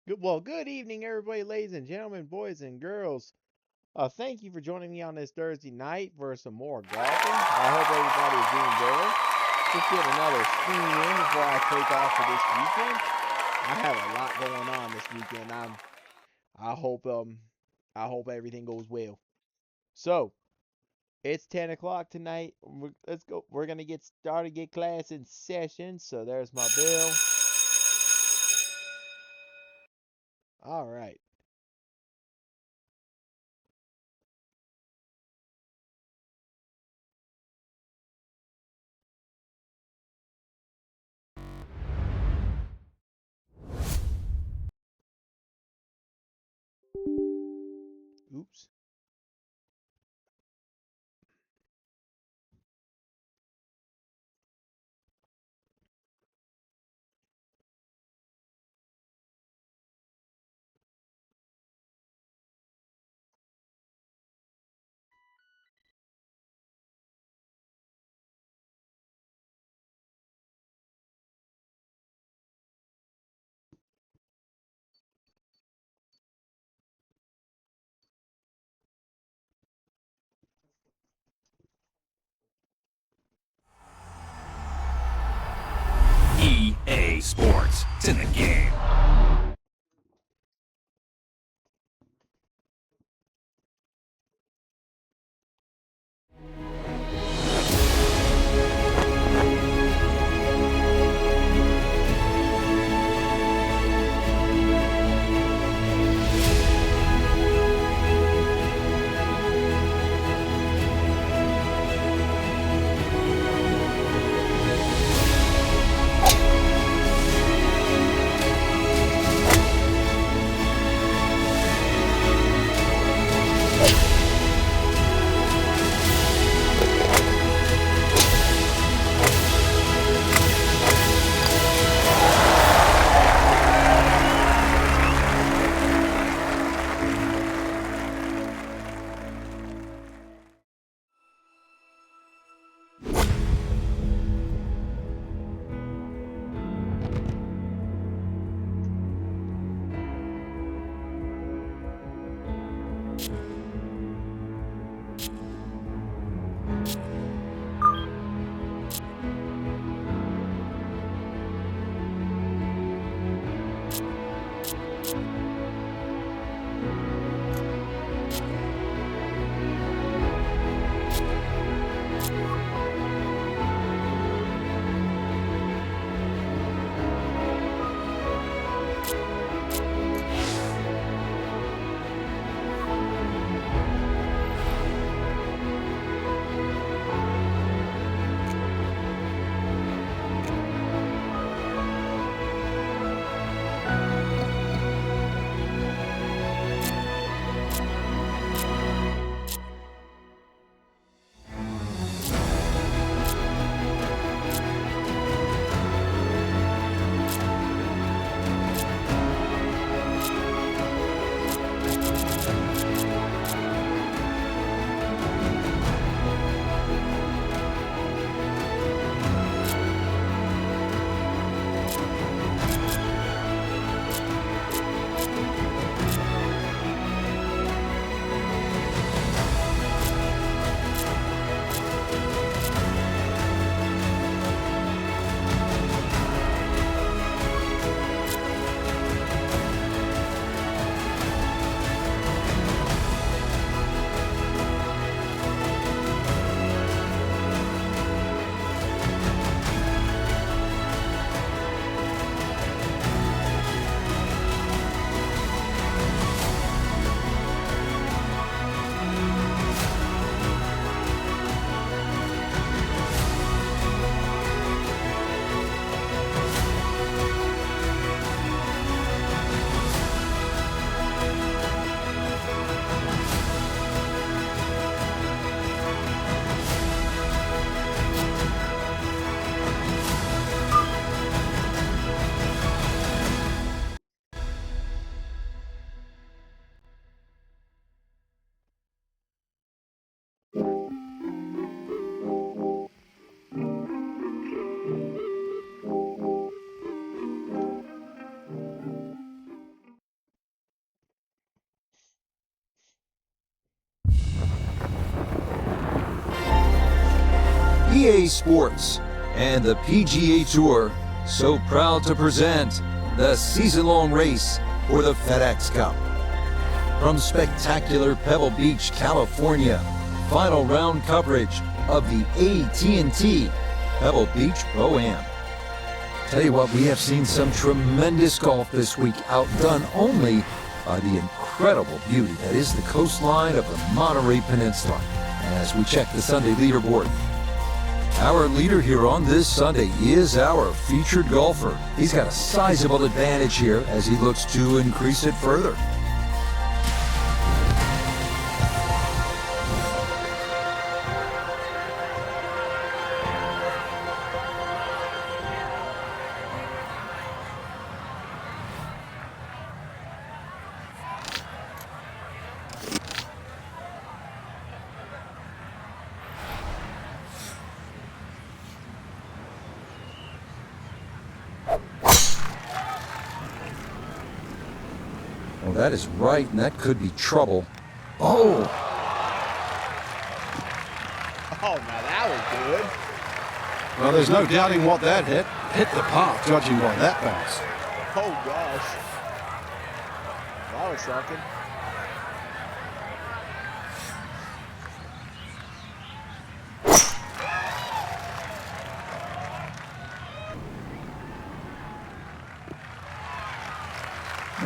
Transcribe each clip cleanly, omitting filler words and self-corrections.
Good evening, everybody, ladies and gentlemen, boys and girls. Thank you for joining me on this Thursday night for some more golfing. I hope everybody is doing well. Just get another swing in before I take off for this weekend. I have a lot going on this weekend. I hope I hope everything goes well. So it's 10 o'clock tonight. Let's go. We're gonna get started. Get class in session. So there's my bell. All right. Oops. EA Sports. It's in the game. EA Sports and the PGA Tour so proud to present the season-long race for the FedEx Cup. From spectacular Pebble Beach, California, final round coverage of the AT&T Pebble Beach Pro-Am. Tell you what, we have seen some tremendous golf this week, outdone only by the incredible beauty that is the coastline of the Monterey Peninsula. As we check the Sunday leaderboard, our leader here on this Sunday is our featured golfer. He's got a sizable advantage here as he looks to increase it further. Well, that is right, and that could be trouble. Oh! Oh, now that was good. Well, there's no doubting what that hit. Hit the path, judging by that bounce. Oh, gosh. That was something.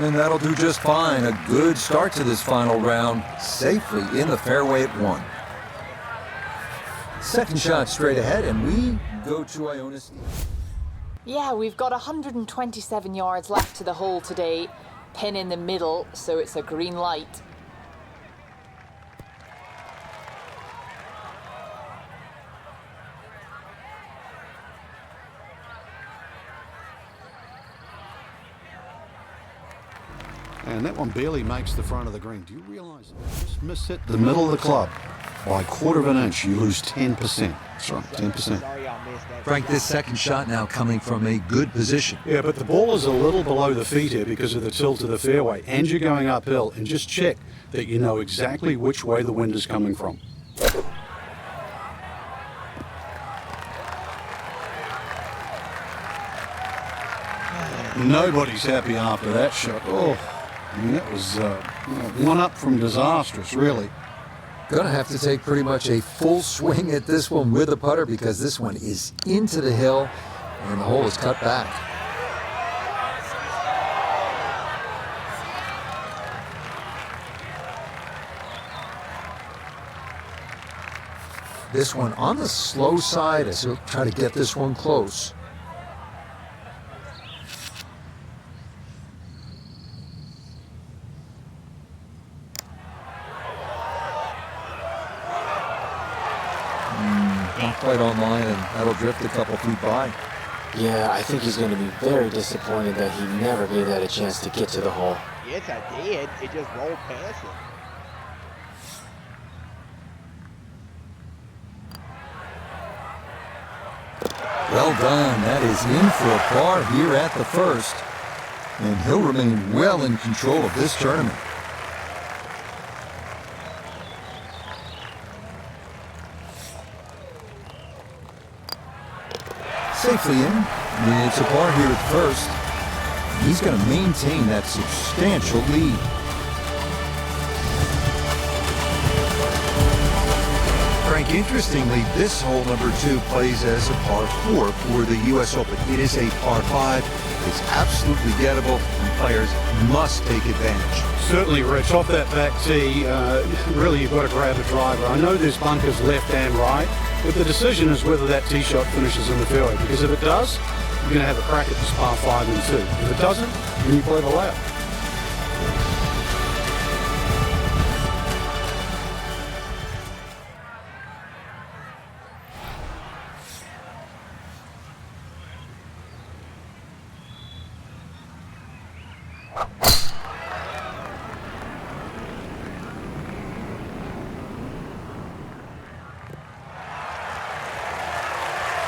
And that'll do just fine. A good start to this final round, safely in the fairway at 1. Second shot straight ahead, and we go to Iona Steve. Yeah, we've got 127 yards left to the hole today. Pin in the middle, so it's a green light. And that one barely makes the front of the green. Do you realize that? Just miss-hit the middle of the club by a quarter of an inch, you lose 10%. That's right, 10%. Sorry y'all missed that. Frank, this second shot now coming from a good position. Yeah, but the ball is a little below the feet here because of the tilt of the fairway, and you're going uphill, and just check that you know exactly which way the wind is coming from. Nobody's happy after that shot. Oh, I mean, that was one up from disastrous, really. Gonna have to take pretty much a full swing at this one with a putter because this one is into the hill and the hole is cut back. This one on the slow side as he'll try to get this one close. Not quite on line, and that'll drift a couple feet by. Yeah, I think he's going to be very disappointed that he never gave that a chance to get to the hole. Yes, I did. It just rolled past it. Well done. That is in for a par here at the first. And he'll remain well in control of this tournament. Safely in. And it's a par here at first. He's going to maintain that substantial lead. Frank, interestingly, this hole number 2 plays as a par 4 for the U.S. Open. It is a par 5. It's absolutely gettable, and players must take advantage. Certainly, Rich. Off that back tee, really you've got to grab a driver. I know there's bunkers left and right, but the decision is whether that tee shot finishes in the fairway. Because if it does, you're going to have a crack at this par 5 and 2. If it doesn't, then you play the lap.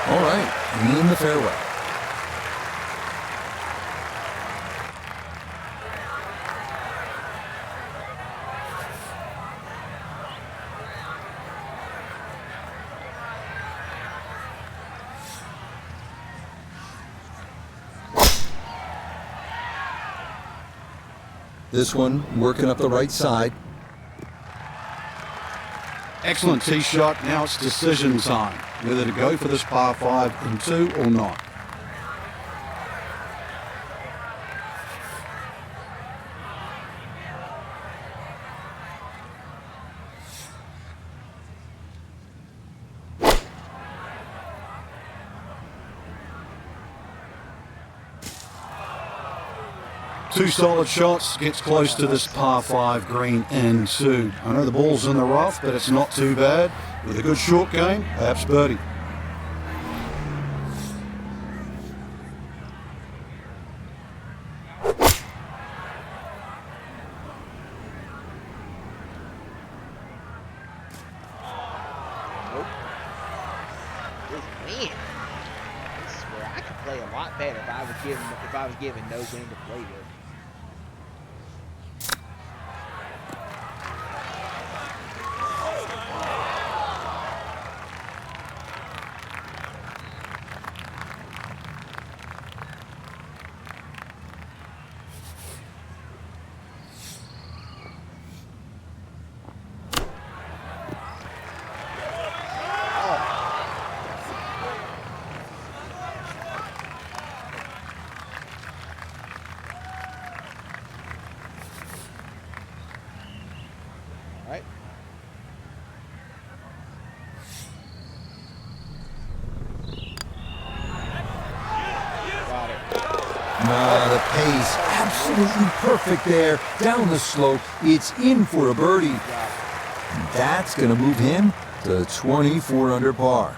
All right, in the fairway. This one working up the right side. Excellent tee shot. Now it's decision time, whether to go for this par 5 in 2 or not. Two solid shots, gets close to this par 5 green in 2. I know the ball's in the rough, but it's not too bad. With a good short game, perhaps birdie. Nope. This man. I swear I could play a lot better if I was given no game to play with. Right? Got it. The pace, absolutely perfect there. Down the slope, it's in for a birdie. Got it. That's going to move him to 24 under par.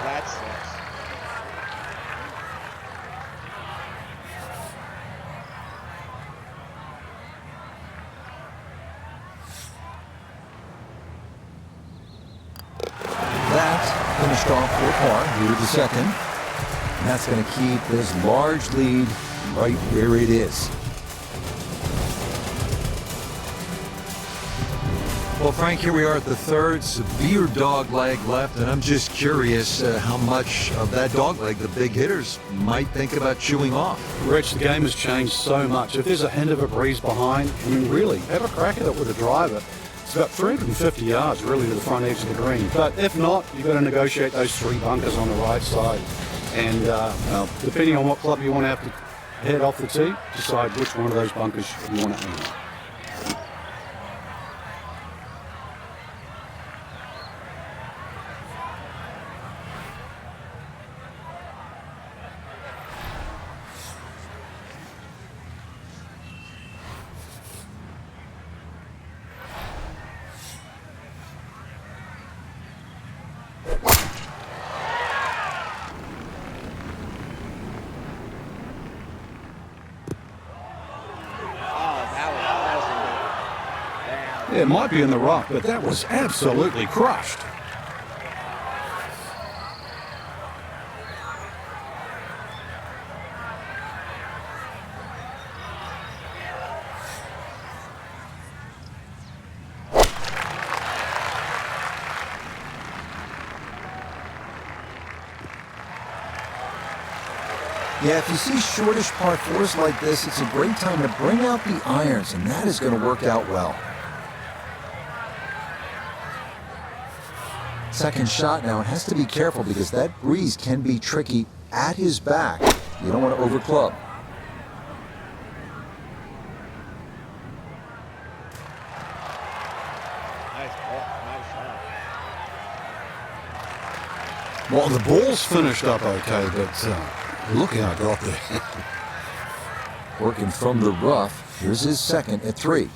That sucks. That finished off for par here to the second. And that's going to keep this large lead right where it is. Well, Frank, here we are at the third. Severe dog leg left, and I'm just curious how much of that dog leg the big hitters might think about chewing off. Rich, the game has changed so much. If there's a hint of a breeze behind, I mean, really, have a crack at it with a driver. It's about 350 yards, really, to the front edge of the green. But if not, you've got to negotiate those 3 bunkers on the right side. And well, depending on what club you want to have to head off the tee, decide which one of those bunkers you want to aim at. It might be in the rough, but that was absolutely crushed. Yeah, if you see shortish par 4s like this, it's a great time to bring out the irons, and that is going to work out well. Second shot now, and has to be careful because that breeze can be tricky at his back. You don't want to overclub. Nice ball. Nice shot. Well, the ball's finished up okay, but look how it got there. Working from the rough, here's his second at 3.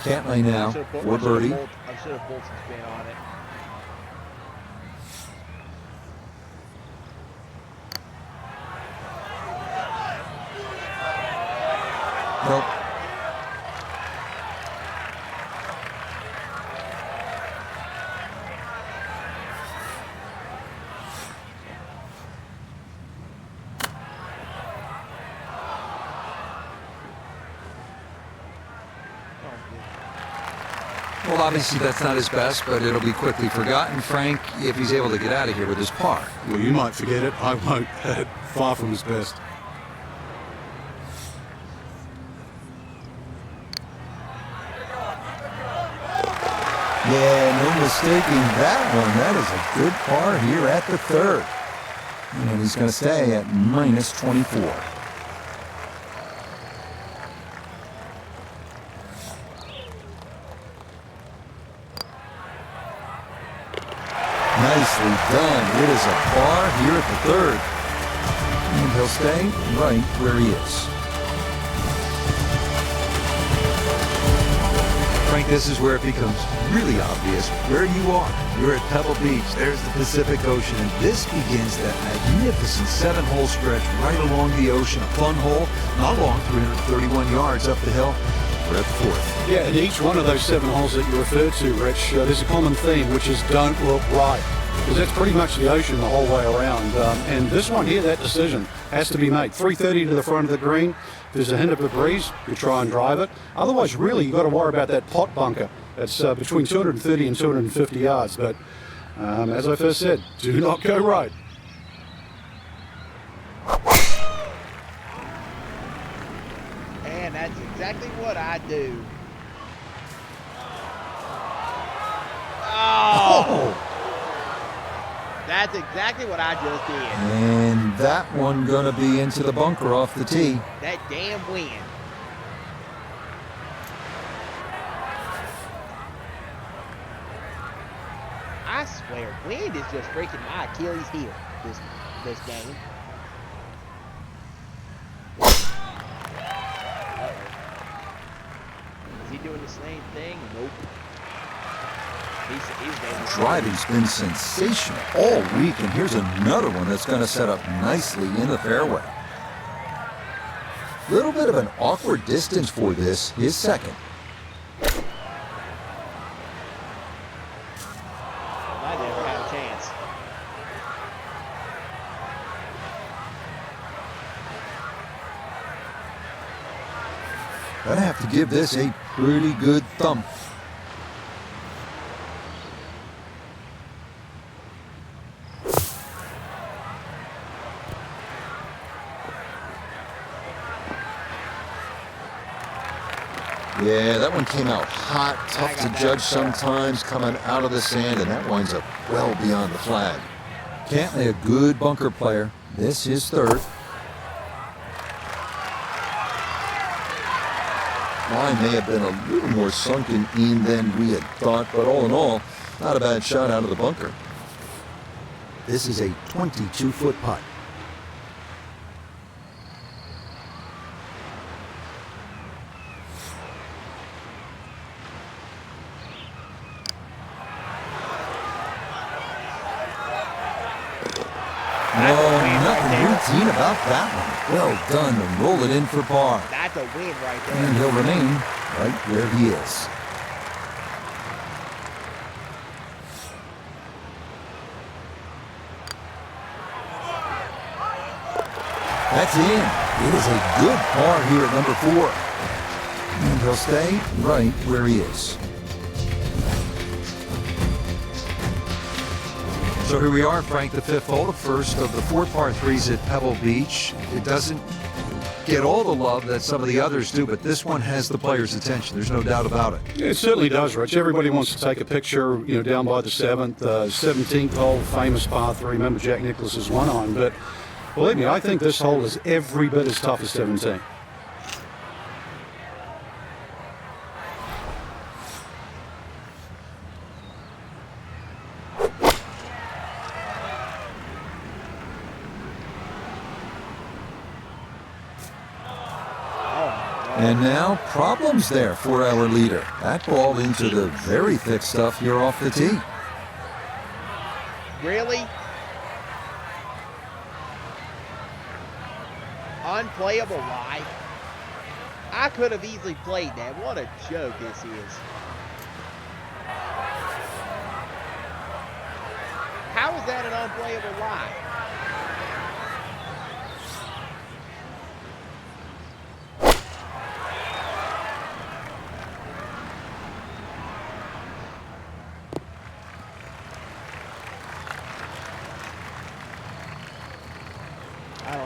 Cantlay now for birdie. I should have pulled some spin on it. Nope. Well, obviously that's not his best, but it'll be quickly forgotten, Frank, if he's able to get out of here with his par. Well, you might forget it. I won't. Far from his best. Yeah, no mistaking that one. That is a good par here at the third. And he's going to stay at minus 24. Nicely done. It is a par here at the third. And he'll stay right where he is. Frank, this is where it becomes really obvious where you are. You're at Pebble Beach. There's the Pacific Ocean, and this begins that magnificent 7-hole stretch right along the ocean. A fun hole, not long, 331 yards up the hill. We're at the fourth. Yeah, and each one of those 7 holes that you referred to, Rich, there's a common theme, which is don't look right. Because that's pretty much the ocean the whole way around. And this one here, that decision has to be made. 330 to the front of the green. If there's a hint of a breeze, you try and drive it. Otherwise, really, you've got to worry about that pot bunker. That's between 230 and 250 yards. But as I first said, do not go right. And that's exactly what I do. Oh! That's exactly what I just did. And that one going to be into the bunker off the tee. That damn wind. I swear, wind is just freaking my Achilles heel this game. Is he doing the same thing? Nope. He's Driving's been sensational all week, and here's another one that's going to set up nicely in the fairway. Little bit of an awkward distance for this, his second. I never had a chance. Gonna have to give this a pretty good thump. Yeah, that one came out hot, tough to judge sometimes, coming out of the sand, and that winds up well beyond the flag. Cantley, a good bunker player. This is third. Line may have been a little more sunken in than we had thought, but all in all, not a bad shot out of the bunker. This is a 22-foot putt. Nothing routine about that one. Well done to roll it in for par. That's a win right there. And he'll remain right where he is. That's in. It is a good par here at number 4. And he'll stay right where he is. So here we are, Frank, the 5th hole, the first of the 4 par 3s at Pebble Beach. It doesn't get all the love that some of the others do, but this one has the players' attention. There's no doubt about it. It certainly does, Rich. Everybody wants to take a picture, down by the 7th, 17th hole, famous par 3. Remember Jack Nicklaus's one on, but believe me, I think this hole is every bit as tough as 17. And now, problems there for our leader. That ball into the very thick stuff here off the tee. Really? Unplayable lie? I could have easily played that. What a joke this is. How is that an unplayable lie?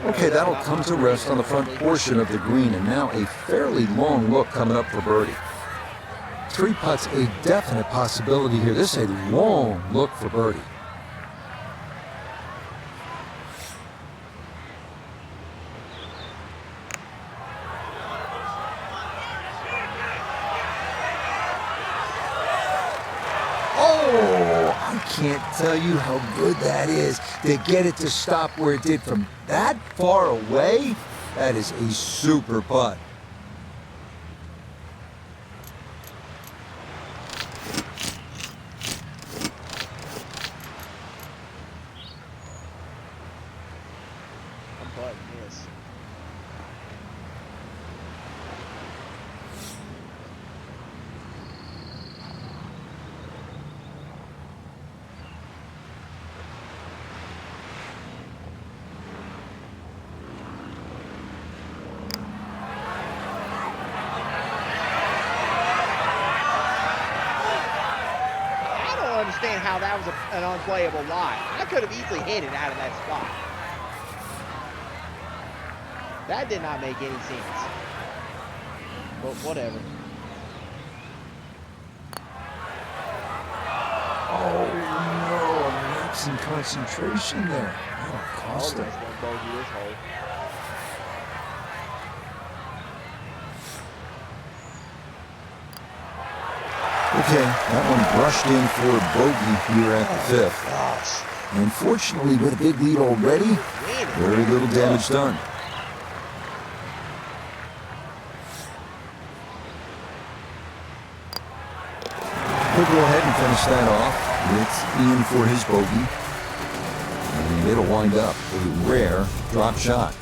Okay, that'll come to rest on the front portion of the green, and now a fairly long look coming up for birdie. 3 putts, a definite possibility here. This is a long look for birdie. Oh, I can't tell you how good that is to get it to stop where it did from that far away. That is a super putt. I'm putting this. I don't understand how that was an unplayable lie. I could have easily hit it out of that spot. That did not make any sense. But whatever. Oh no, I'm lapsing concentration there. That'll cost Oh, him. that's gonna bogey this hole. Okay, that one brushed in for a bogey here at the 5th. Gosh. Unfortunately, with a big lead already, very little damage done. He'll go ahead and finish that off. It's Ian for his bogey. And it'll wind up a rare drop shot.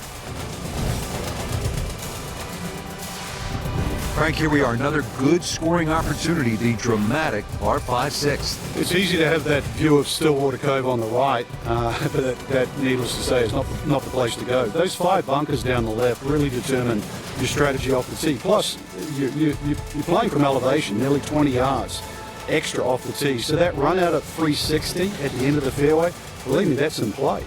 Frank, here we are. Another good scoring opportunity. The dramatic par 5/6. It's easy to have that view of Stillwater Cove on the right, but that, needless to say, is not the place to go. Those 5 bunkers down the left really determine your strategy off the tee. Plus, you're playing from elevation, nearly 20 yards extra off the tee. So that run out at 360 at the end of the fairway, believe me, that's in play.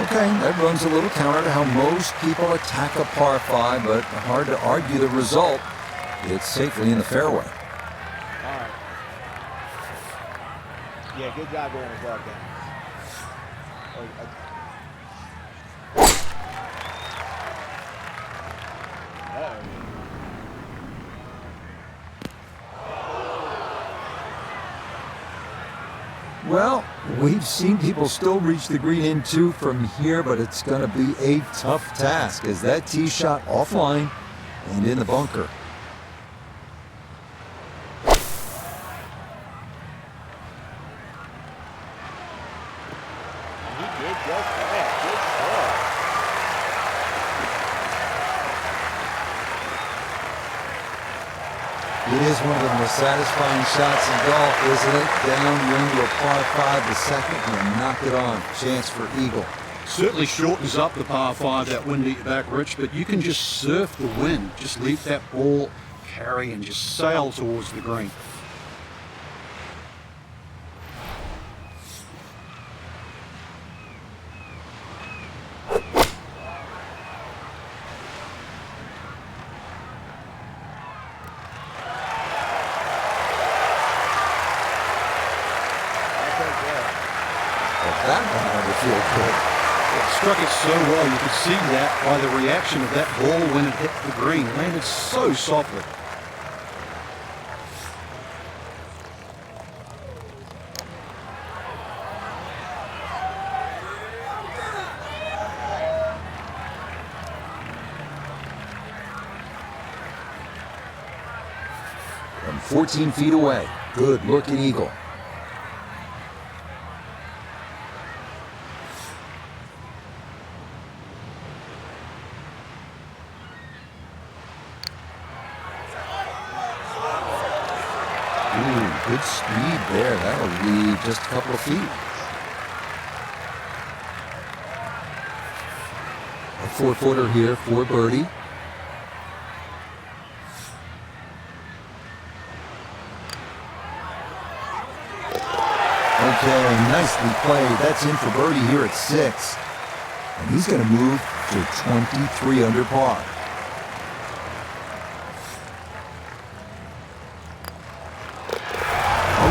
Okay, that runs a little counter to how most people attack a par 5, but hard to argue the result. It's safely in the fairway. All right. Yeah, good job going with glove down. Uh-oh. Well, we've seen people still reach the green in 2 from here, but it's going to be a tough task as that tee shot offline and in the bunker. He did just that. Good stuff. It is one of the most satisfying shots in golf, isn't it? Downwind to a par 5 the second, and knock it on. Chance for eagle. Certainly shortens up the par 5, that wind at your back, Rich, but you can just surf the wind. Just let that ball carry and just sail towards the green. That one had to feel good. It struck it so well, you could see that by the reaction of that ball when it hit the green. It landed so softly. From 14 feet away, good looking eagle. Good speed there. That'll leave just a couple of feet. A 4-footer here for birdie. Okay, nicely played. That's in for birdie here at 6. And he's going to move to 23 under par.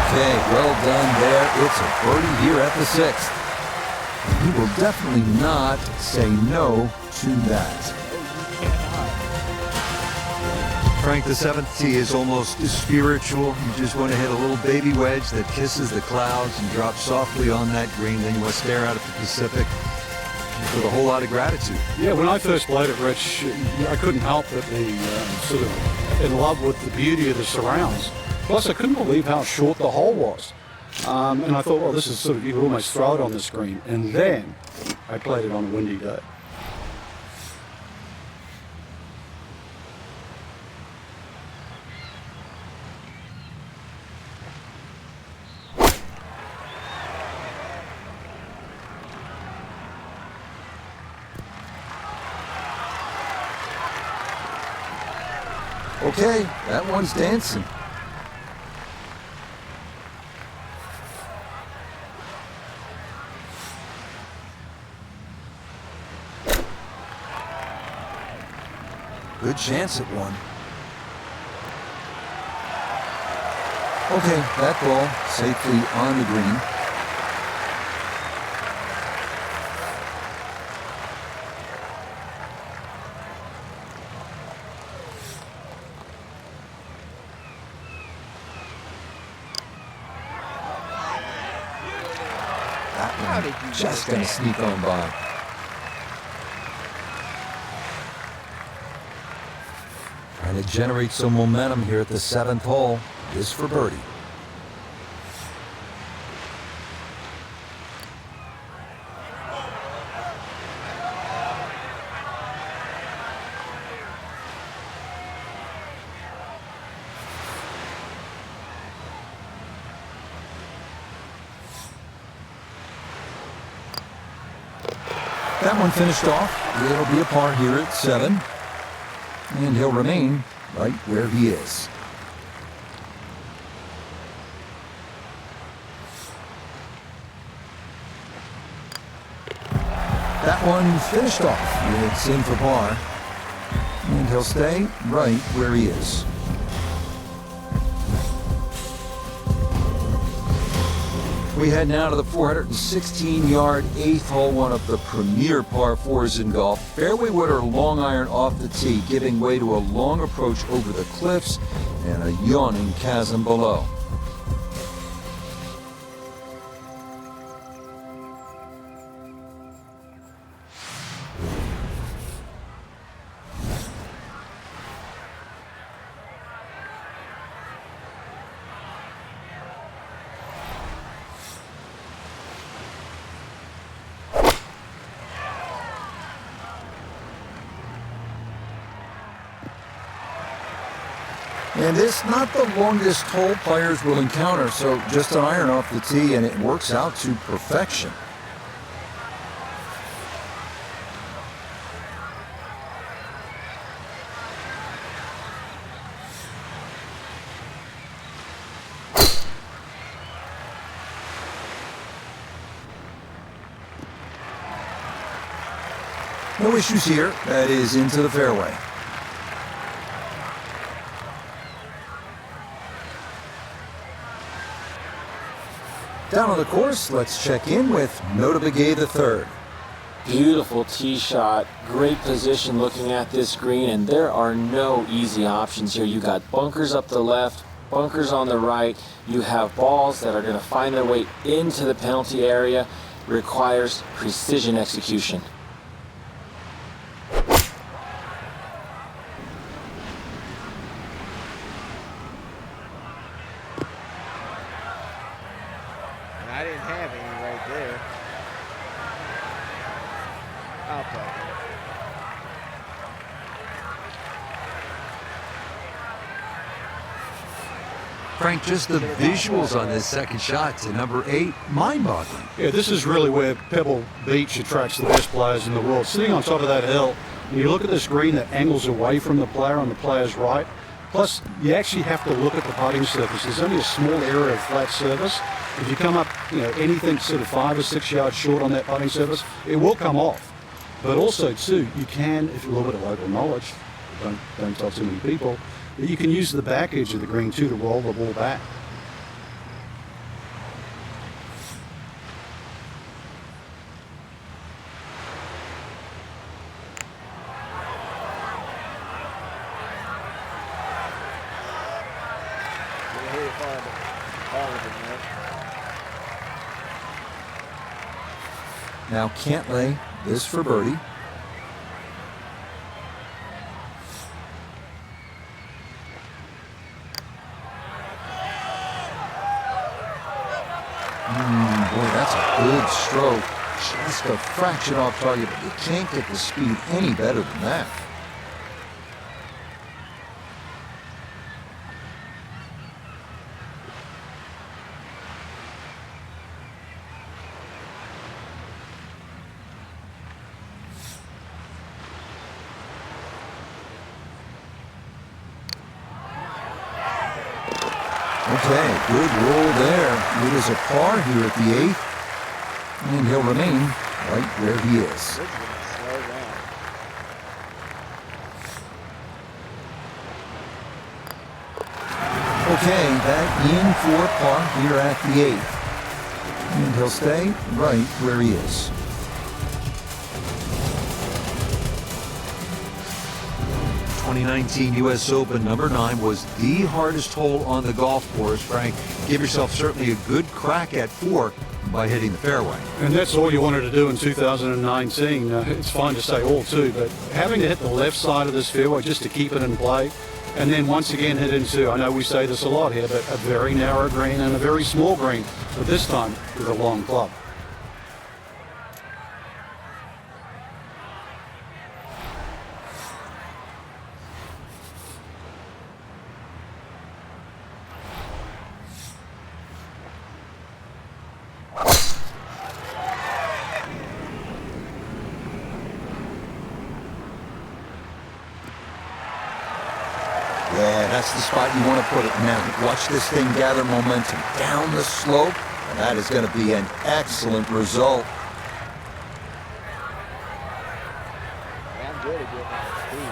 Okay, well done there. It's a birdie here at the 6th. And he will definitely not say no to that. Frank, the 7th tee is almost spiritual. You just want to hit a little baby wedge that kisses the clouds and drops softly on that green. Then you want to stare out at the Pacific with a whole lot of gratitude. Yeah, when I first played it, Rich, I couldn't help but be sort of in love with the beauty of the surrounds. Plus, I couldn't believe how short the hole was. And I thought, well, this is sort of, you could almost throw it on the screen. And then I played it on a windy day. Okay, that one's dancing. Good chance at one. Okay, that ball safely on the green. That one just going to sneak on by. Trying to generate some momentum here at the 7th hole. This for birdie. That one finished off. It'll be a par here at 7. And he'll remain right where he is. That one finished off. It's in for par. And he'll stay right where he is. We head now to the 416-yard 8th hole, one of the premier par 4s in golf. Fairway wood or long iron off the tee, giving way to a long approach over the cliffs and a yawning chasm below. And it's not the longest hole players will encounter, so just an iron off the tee and it works out to perfection. No issues here. That is into the fairway. Down on the course, let's check in with Notah Begay III. Beautiful tee shot, great position looking at this green, and there are no easy options here. You got bunkers up the left, bunkers on the right. You have balls that are going to find their way into the penalty area. Requires precision execution. I didn't have any right there. I'll play it. Frank, just the visuals on this second shot to number 8, mind-boggling. Yeah, this is really where Pebble Beach attracts the best players in the world. Sitting on top of that hill, and you look at this green that angles away from the player on the player's right. Plus, you actually have to look at the putting surface. There's only a small area of flat surface. If you come up, anything sort of 5 or 6 yards short on that putting surface, it will come off. But also, too, you can, if you have a little bit of local knowledge, don't tell too many people, but you can use the back edge of the green, too, to roll the ball back. Now Cantlay, this for birdie. Boy, that's a good stroke. Just a fraction off target, but you can't get the speed any better than that. Okay, good roll there. It is a par here at the 8th, and he'll remain right where he is. Okay, back in for par here at the 8th, and he'll stay right where he is. 2019 U.S. Open number 9 was the hardest hole on the golf course, Frank. Give yourself certainly a good crack at 4 by hitting the fairway. And that's all you wanted to do in 2019. It's fine to say all too, but having to hit the left side of this fairway just to keep it in play, and then once again hit into, I know we say this a lot here, but a very narrow green and a very small green, but this time with a long club. Yeah, that's the spot you want to put it now. Watch this thing gather momentum down the slope, and that is going to be an excellent result. Yeah, I'm good at getting off the tee.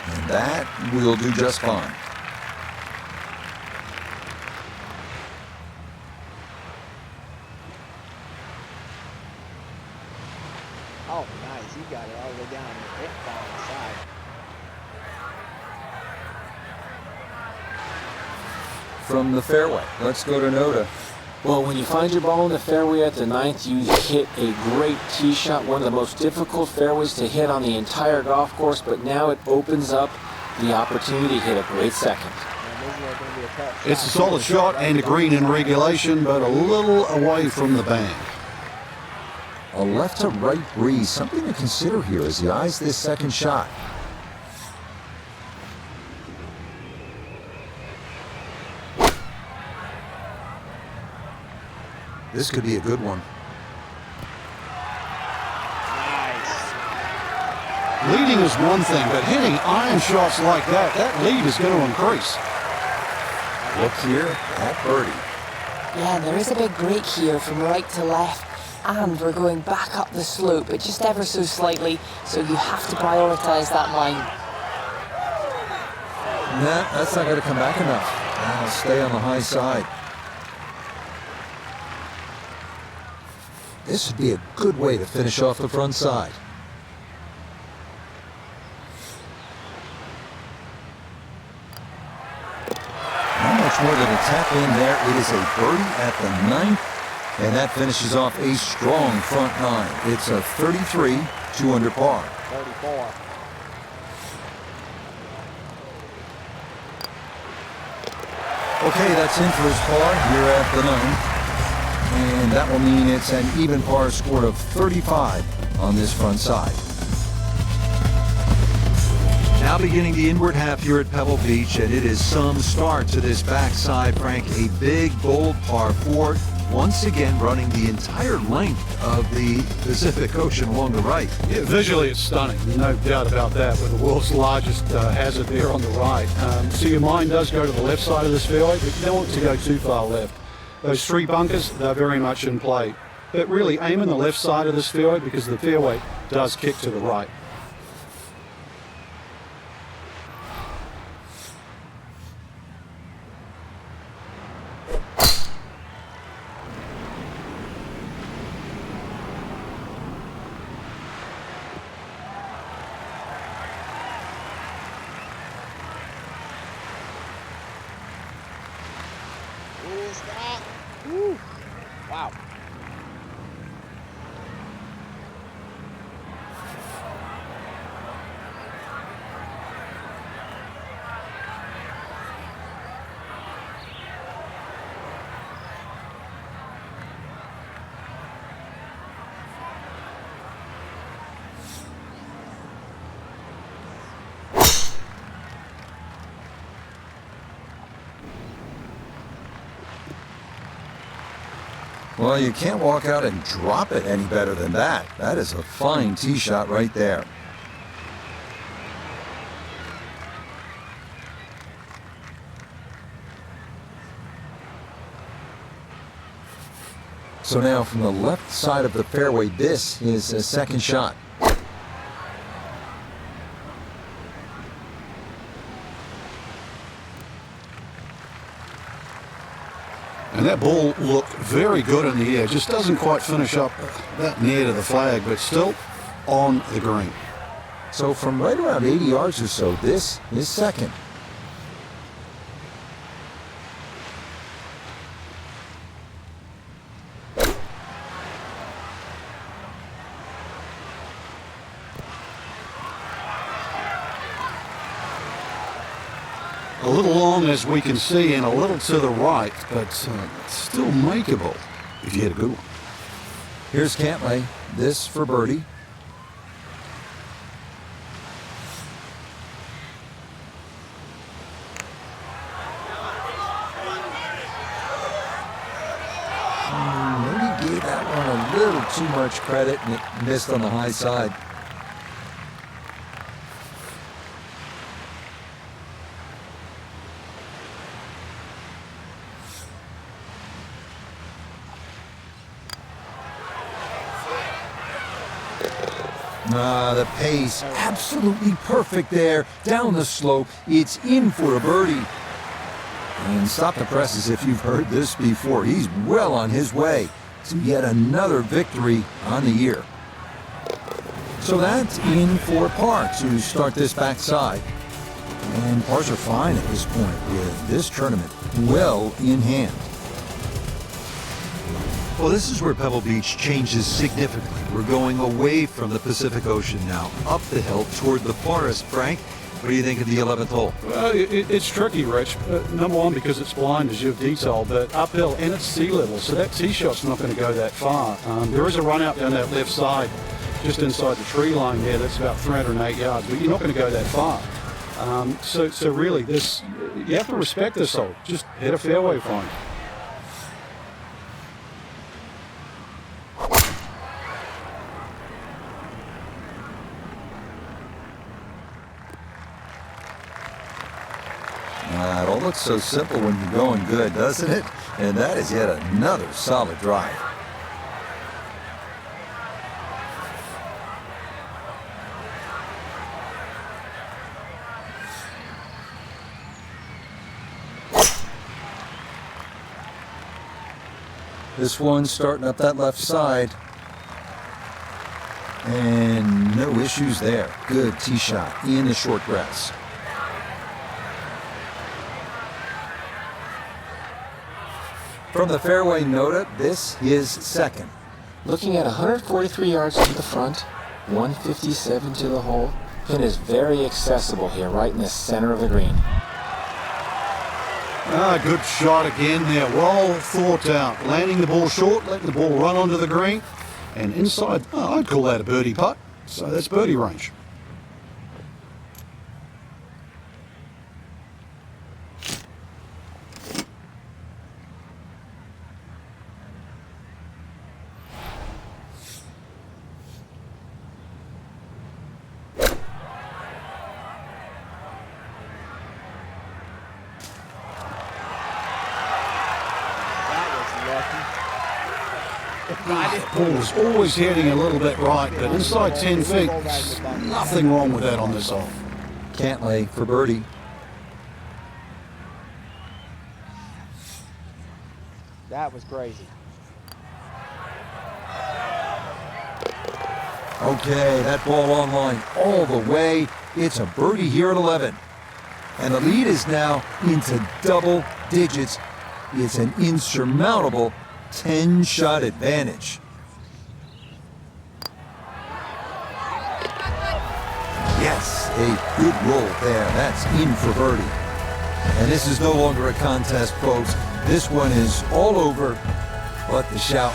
And that will do just fine. Oh, nice. He got it all the way down the hip on the side. From the fairway, let's go to Noda. Well, when you find your ball in the fairway at the 9th, you hit a great tee shot, one of the most difficult fairways to hit on the entire golf course, but now it opens up the opportunity to hit a great second. It's a solid shot and a green in regulation, but a little away from the bank. A left to right breeze, something to consider here as he eyes this second shot. This could be a good one. Leading is one thing, but hitting iron shots like that lead is going to increase. Look here at birdie. Yeah, there is a big break here from right to left, and we're going back up the slope, but just ever so slightly, so you have to prioritize that line. Nah, that's not going to come back enough. I'll stay on the high side. This would be a good way to finish off the front side. Not much more than a tap in there. It is a birdie at the 9th, And that finishes off a strong front nine. It's a 33, 2 under par. 34. Okay, that's in for his par here at the ninth. And that will mean it's an even par score of 35 on this front side. Now beginning the inward half here at Pebble Beach, and it is some start to this backside, Frank. A big, bold par 4, once again running the entire length of the Pacific Ocean along the right. Yeah, visually it's stunning, no doubt about that, with the world's largest hazard there on the right. So your mind does go to the left side of this fairway, but you don't want to go too far left. Those 3 bunkers, they're very much in play. But really aim in the left side of this fairway because the fairway does kick to the right. Ooh, stop. Woo. Wow. Well, you can't walk out and drop it any better than that. That is a fine tee shot right there. So now from the left side of the fairway, this is a second shot. And that ball looked very good in the air. Just doesn't quite finish up that near to the flag, but still on the green. So from right around 80 yards or so, this is second. A little long as we can see and a little to the right, but still makeable if you hit a good one. Here's Cantlay. This for birdie. Maybe gave that one a little too much credit and it missed on the high side. The pace, absolutely perfect there. Down the slope, it's in for a birdie. And stop the presses if you've heard this before. He's well on his way to yet another victory on the year. So that's in for par to start this backside. And pars are fine at this point with this tournament well in hand. Well, this is where Pebble Beach changes significantly. We're going away from the Pacific Ocean now, up the hill toward the forest. Frank, what do you think of the 11th hole? Well, it's tricky, Rich. Number one, because it's blind, as you've detailed, but uphill and it's sea level, so that tee shot's not going to go that far. There is a run out down that left side, just inside the tree line there. That's about 308 yards, but you're not going to go that far. So really, this you have to respect this hole. Just hit a fairway fine. It all looks so simple when you're going good, doesn't it? And that is yet another solid drive. This one starting up that left side. And no issues there. Good tee shot in the short grass. From the fairway Nota, this is second. Looking at 143 yards to the front, 157 to the hole. Pin is very accessible here, right in the center of the green. Good shot again there. Well thought out. Landing the ball short, letting the ball run onto the green. And inside, I'd call that a birdie putt. So that's birdie range. Ball is always heading a little bit right, but inside 10 feet, there's nothing wrong with that on this hole. Cantlay for birdie. That was crazy. Okay, that ball on line all the way. It's a birdie here at 11. And the lead is now into double digits. It's an insurmountable 10-shot advantage. Yes, a good roll there. That's in for birdie. And this is no longer a contest, folks. This one is all over but the shout.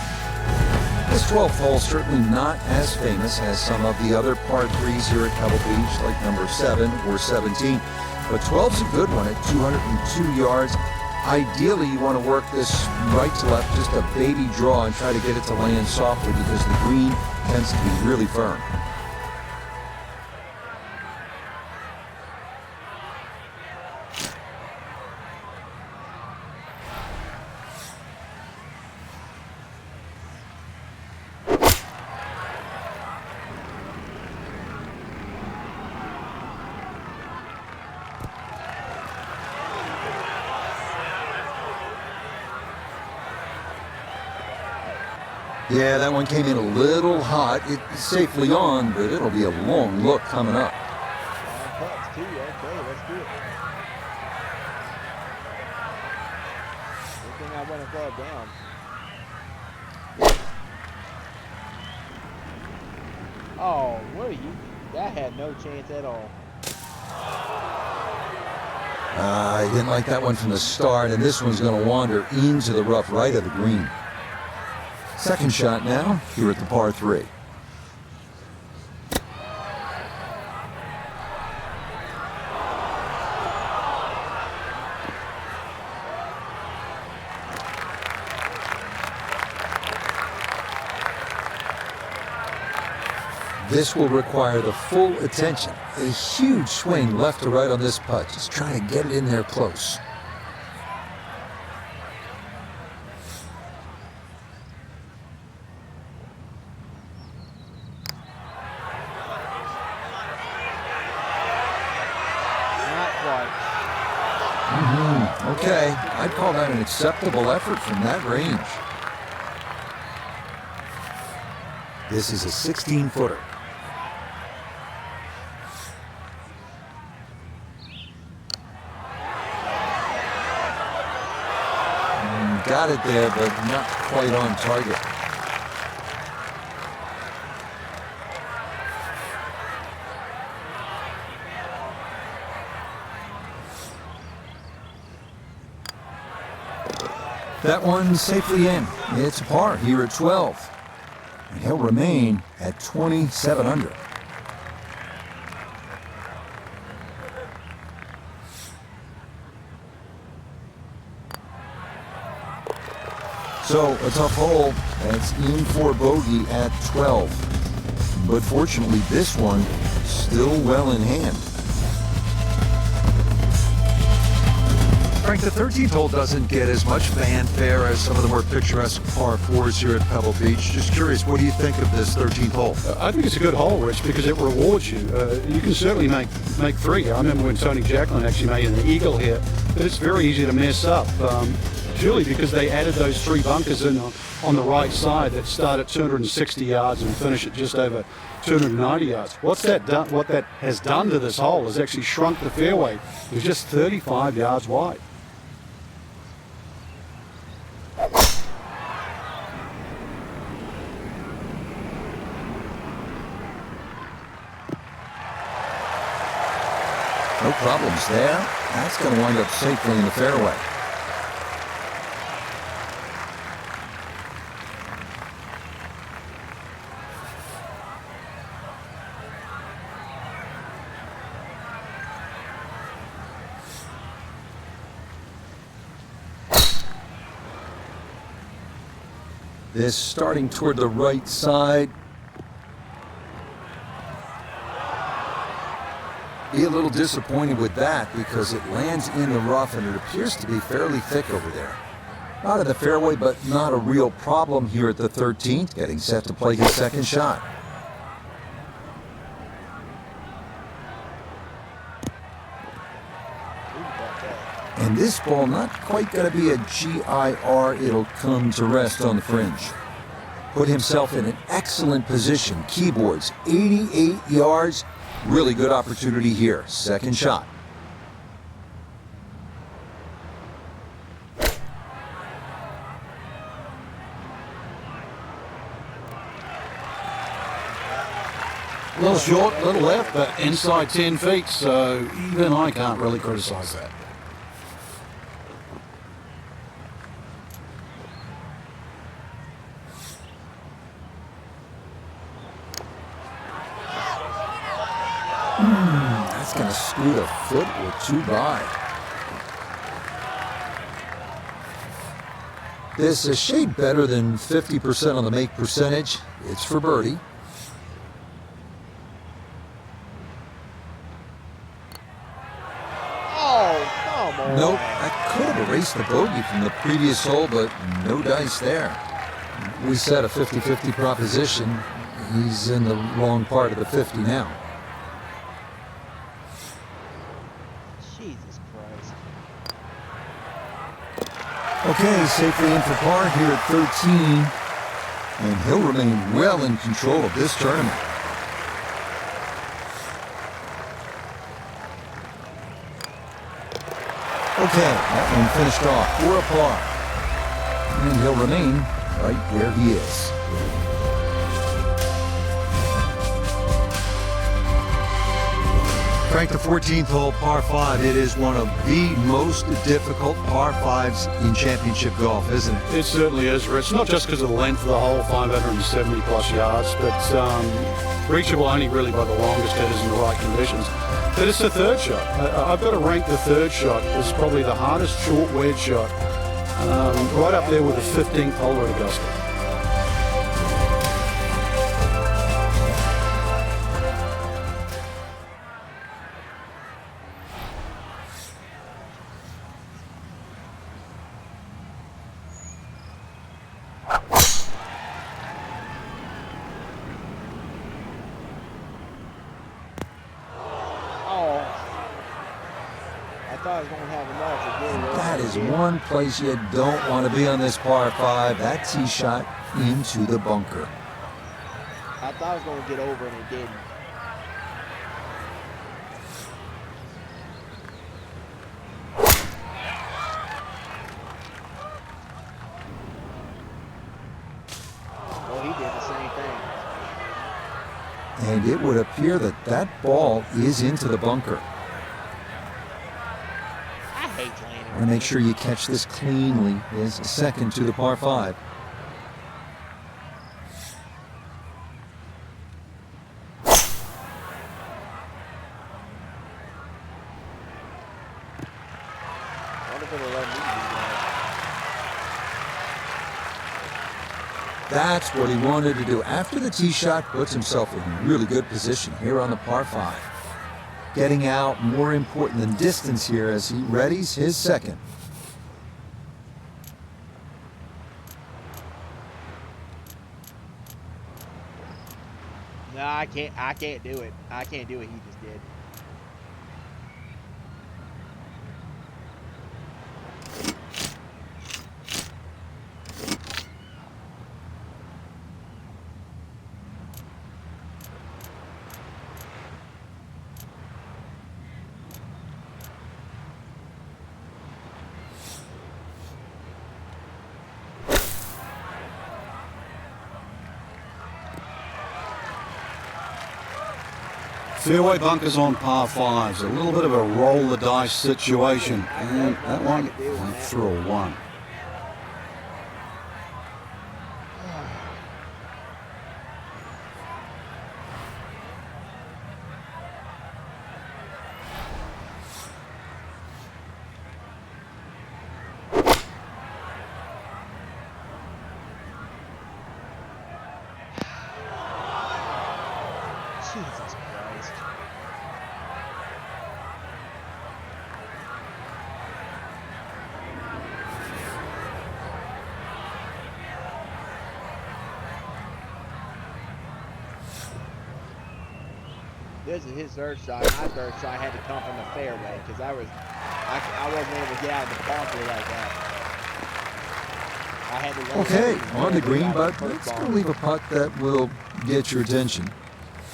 This 12th hole certainly not as famous as some of the other par 3s here at Pebble Beach, like number 7 or 17. But 12's a good one at 202 yards. Ideally, you want to work this right to left, just a baby draw, and try to get it to land softly because the green tends to be really firm. Yeah, that one came in a little hot. It's safely on, but it'll be a long look coming up. Putts too. Okay, let's do it. Good thing I went and throw it down. Oh, what are you? That had no chance at all. I didn't like that one from the start, and this one's going to wander into the rough right of the green. Second shot now, here at the par 3. This will require the full attention. A huge swing left to right on this putt. Just trying to get it in there close. Okay, I'd call that an acceptable effort from that range. This is a 16-footer. Got it there, but not quite on target. That one's safely in. It's a par here at 12. And he'll remain at 27 under. So a tough hole that's in for bogey at 12. But fortunately, this one still well in hand. Frank, the 13th hole doesn't get as much fanfare as some of the more picturesque par 4s here at Pebble Beach. Just curious, what do you think of this 13th hole? I think it's a good hole, Rich, because it rewards you. You can certainly make 3. I remember when Tony Jacklin actually made an eagle here, but it's very easy to mess up. Purely because they added those 3 bunkers in on the right side that start at 260 yards and finish at just over 290 yards. What that has done to this hole is actually shrunk the fairway. It was just 35 yards wide. No problems there. That's going to wind up safely in the fairway. This starting toward the right side. Be a little disappointed with that because it lands in the rough and it appears to be fairly thick over there. Not in the fairway, but not a real problem here at the 13th, getting set to play his second shot. And this ball not quite going to be a GIR, it'll come to rest on the fringe. Put himself in an excellent position. Keyboards, 88 yards. Really good opportunity here. Second shot. A little short, a little left, but inside 10 feet, so even I can't really criticize that. That's going to scoot a foot or two by. This is a shade better than 50% on the make percentage. It's for birdie. Oh, come on. Nope, that could have erased the bogey from the previous hole, but no dice there. We set a 50-50 proposition. He's in the wrong part of the 50 now. Jesus Christ. Okay, safely in for par here at 13. And he'll remain well in control of this tournament. Okay, that one finished off for a par. And he'll remain right where he is. Frank, the 14th hole, par 5. It is one of the most difficult par 5s in championship golf, isn't it? It certainly is, Rich. Not just because of the length of the hole, 570 plus yards, but reachable only really by the longest hitters in the right conditions. But it's the third shot. I've got to rank the third shot as probably the hardest short wedge shot, right up there with the 15th hole at Augusta. That is one place you don't want to be on this par 5. That tee shot into the bunker. I thought I was going to get over and it didn't. Well, he did the same thing. And it would appear that that ball is into the bunker. I hate landing. Want to make sure you catch this cleanly. Is second to the par 5. That's what he wanted to do. After the tee shot, puts himself in really good position here on the par 5. Getting out more important than distance here as he readies his second. No, I can't do it. I can't do what he just did. Fairway bunkers on par fives. A little bit of a roll the dice situation. And that one went through a one. Jesus Christ. This is his third shot. My third shot had to come from the fairway because I wasn't able to get out of the bunker like that. I had to lay Okay, it on the green, out but of the first let's go bunker. leave a putt that will get your attention.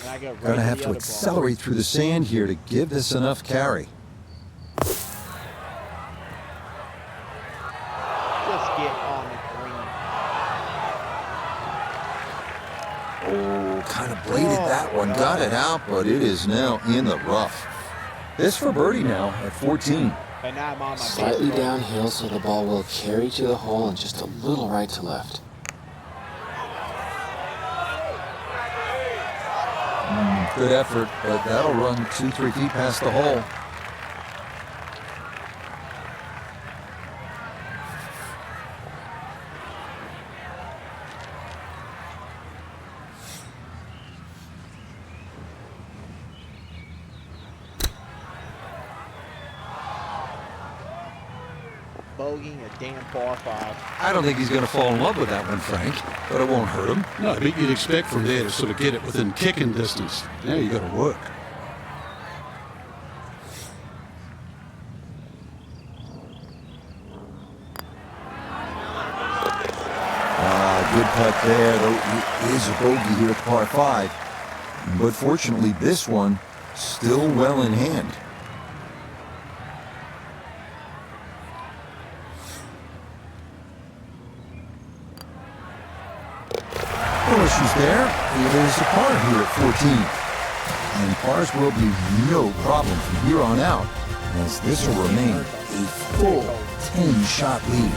And I go right Gonna to have the to other accelerate through the sand here to give this enough carry. bunker. Just get on the green. Oh, kind of bladed that one. Got it out, but it is now in the rough. This for birdie now at 14. And now I'm on my Slightly best roll. downhill, so the ball will carry to the hole and just a little right to left. Good effort, but that'll run 2-3 feet past the hole. Bogeying a damn par five. I don't think he's going to fall in love with that one, Frank, but it won't hurt him. No, but you'd expect from there to sort of get it within kicking distance. Now you got to work. Good putt there, though it is a bogey here at par 5. But fortunately, this one still well in hand. No issues there. It is a par here at 14. And pars will be no problem from here on out, as this will remain a full 10-shot lead.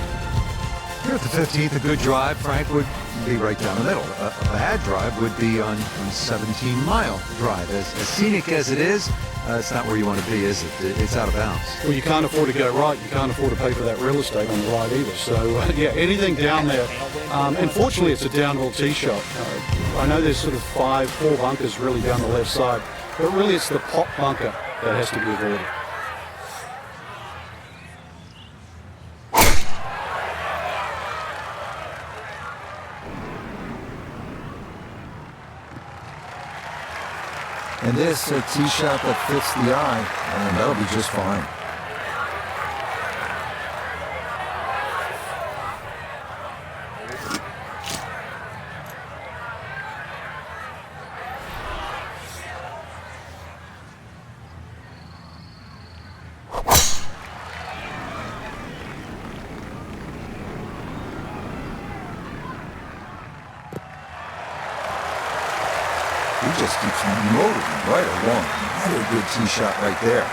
Here at the 15th, a good drive, Frank, would be right down the middle. A bad drive would be on 17-mile drive. As scenic as it is, it's not where you want to be, is it? It's out of bounds. Well, you can't afford to go right. You can't afford to pay for that real estate on the right either. So, yeah, anything down there. Unfortunately, it's a downhill tee shot. I know there's sort of 4 bunkers really down the left side, but really it's the pot bunker that has to be avoided. And this a tee shot that fits the eye, and that'll be just fine. He just keeps motoring right along. Another good tee shot right there.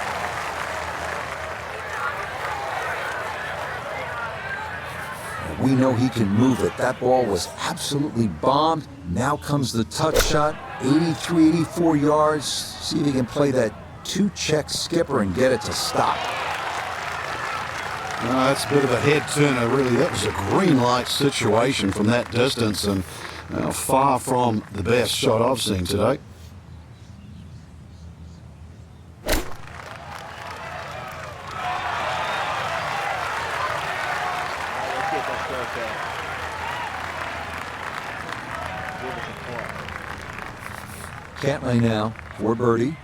And we know he can move it. That ball was absolutely bombed. Now comes the touch shot. 83, 84 yards. See if he can play that 2-check skipper and get it to stop. That's a bit of a head turner, really. That was a green light situation from that distance, and far from the best shot I've seen today. Let's get that stroke out. Give us a point. Cantlay now for birdie.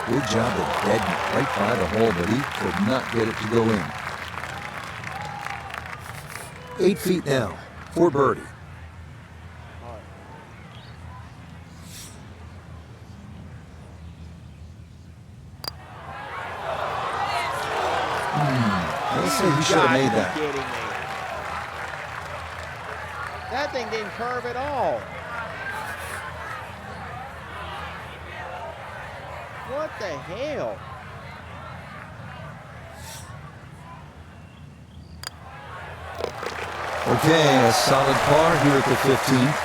Good job of deading right by the hole, but he could not get it to go in. 8 feet now for birdie. They'll say he should have made Gotta that. be kidding me. That thing didn't curve at all. What the hell? Okay, a solid par here at the 15th.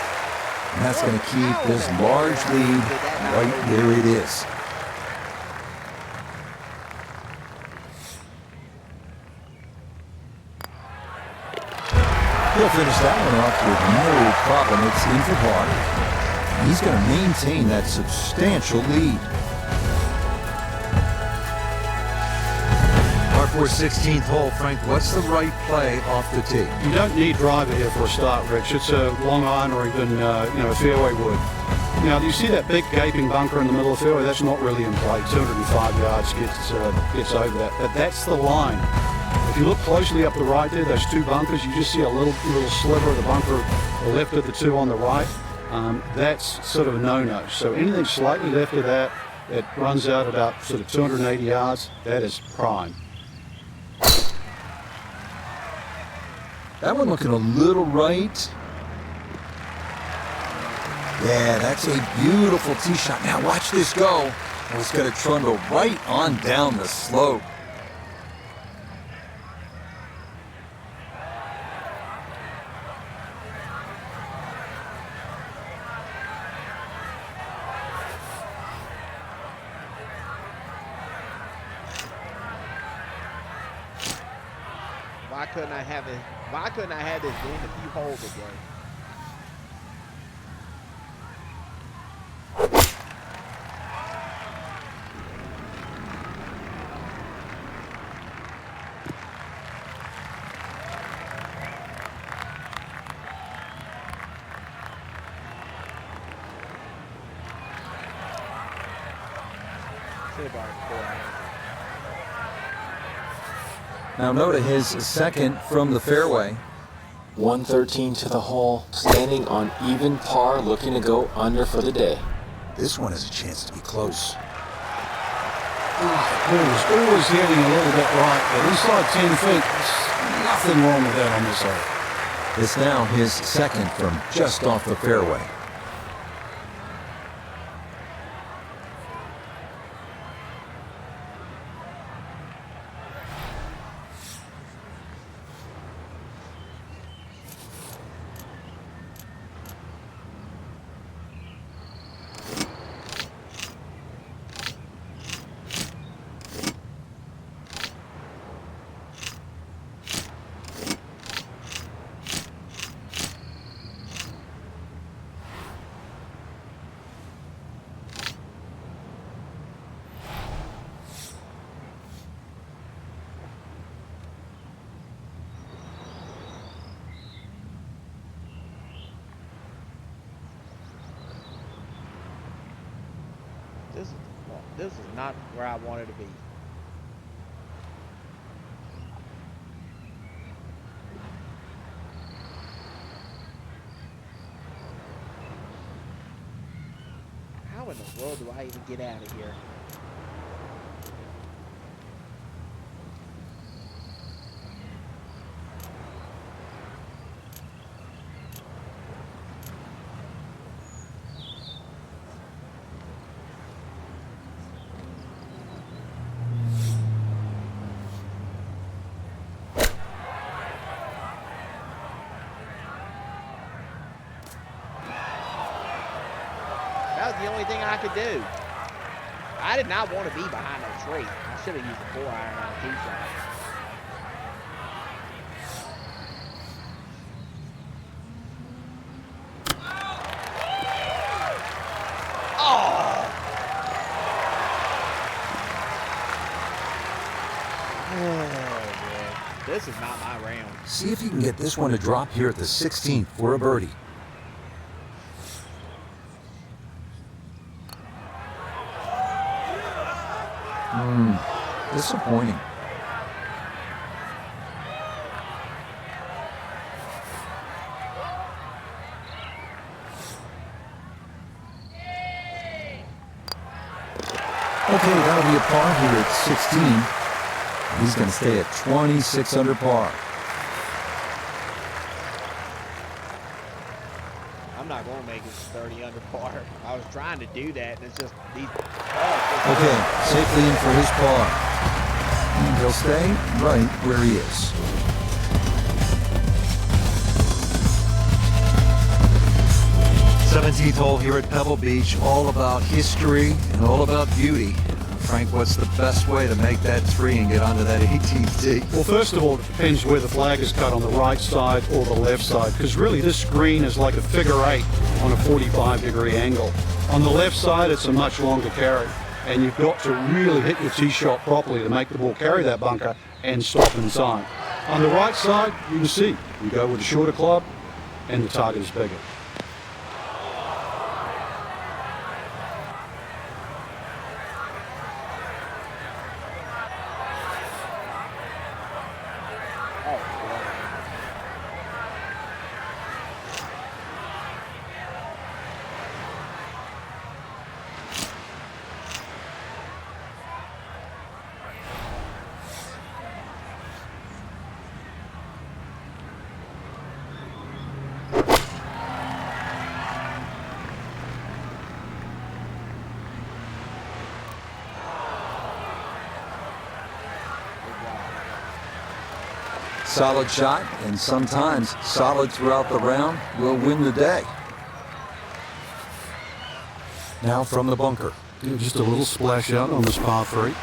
And that's going to keep this large lead right where it is. He'll finish that one off with no problem. It's in for par. He's going to maintain that substantial lead. Par 4 16th hole, Frank. What's the right play off the tee? You don't need driver here for a start, Rich. It's a long iron or even a fairway wood. Now, you see that big gaping bunker in the middle of the fairway? That's not really in play. 205 yards gets over that. But that's the line. If you look closely up the right there, those two bunkers, you just see a little sliver of the bunker left of the two on the right. That's sort of a no-no. So anything slightly left of that, it runs out about sort of 280 yards. That is prime. That one looking a little right. Yeah, that's a beautiful tee shot. Now watch this go. It's going to trundle right on down the slope. Why couldn't I have this win a few holes ago? Now Noda his second from the fairway. 113 to the hole, standing on even par, looking to go under for the day. This one has a chance to be close. Always heading a little bit right, but inside 10 feet, there's nothing wrong with that on this hole. It's now his second from just off the fairway. This is not where I wanted to be. How in the world do I even get out of here? That was the only thing I could do. I did not want to be behind that tree. I should have used a 4-iron on a tee shot. Oh, this is not my round. See if you can get this one to drop here at the 16th for a birdie. Disappointing. Okay, that'll be a par here at 16. He's going to stay at 26 under par. I'm not going to make it 30 under par. I was trying to do that, and it's just these. Okay, safely in for his par. And he'll stay right where he is. Seventeenth hole here at Pebble Beach, all about history and all about beauty. Frank, what's the best way to make that three and get onto that 18th tee? Well, first of all, it depends where the flag is cut, on the right side or the left side, because really this green is like a figure eight on a 45-degree angle. On the left side, it's a much longer carry, and you've got to really hit your tee shot properly to make the ball carry that bunker and stop in time. On the right side, you can see, you go with a shorter club, and the target is bigger. Solid shot, and sometimes solid throughout the round will win the day. Now from the bunker. Just a little splash out on this par 3.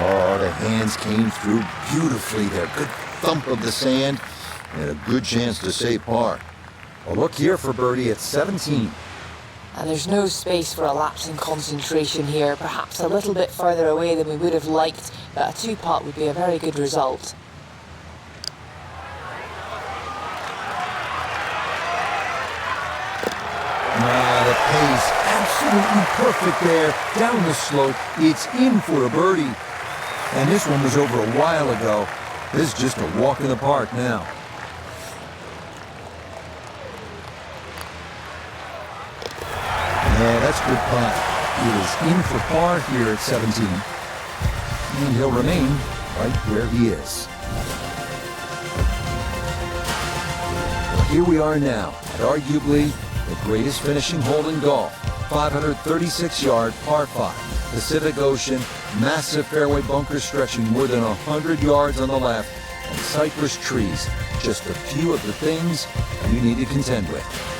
Oh, the hands came through beautifully there. Good thump of the sand and a good chance to save par. A look here for birdie at 17. And there's no space for a lapse in concentration here, perhaps a little bit further away than we would have liked, but a 2-putt would be a very good result. The pace absolutely perfect there. Down the slope, it's in for a birdie. And this one was over a while ago. This is just a walk in the park now. Yeah, that's a good putt. He is in for par here at 17. And he'll remain right where he is. Well, here we are now at arguably the greatest finishing hole in golf. 536-yard par 5. Pacific Ocean, massive fairway bunkers stretching more than 100 yards on the left, and cypress trees. Just a few of the things you need to contend with.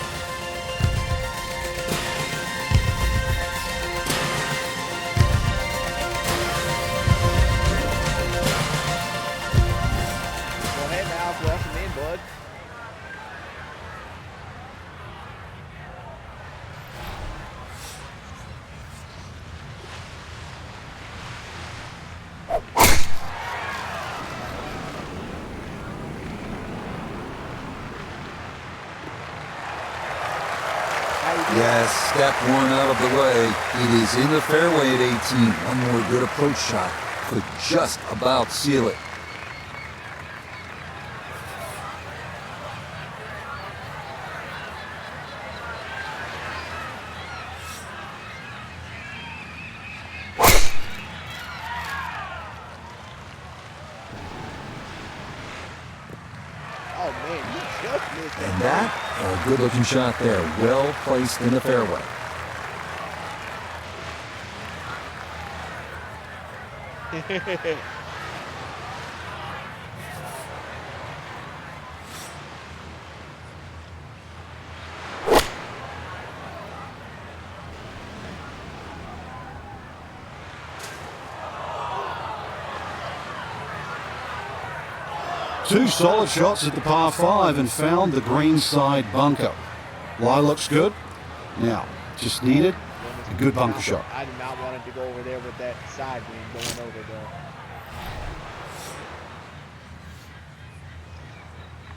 Yes, step one out of the way. It is in the fairway at 18. One more good approach shot could just about seal it. Oh man, you just missed it. And that, a good-looking shot there, well placed in the fairway. Two solid shots at the par 5 and found the green side bunker. Lie looks good. Now, just needed a good bunker shot. I did not want him to go over there with that side green going over there.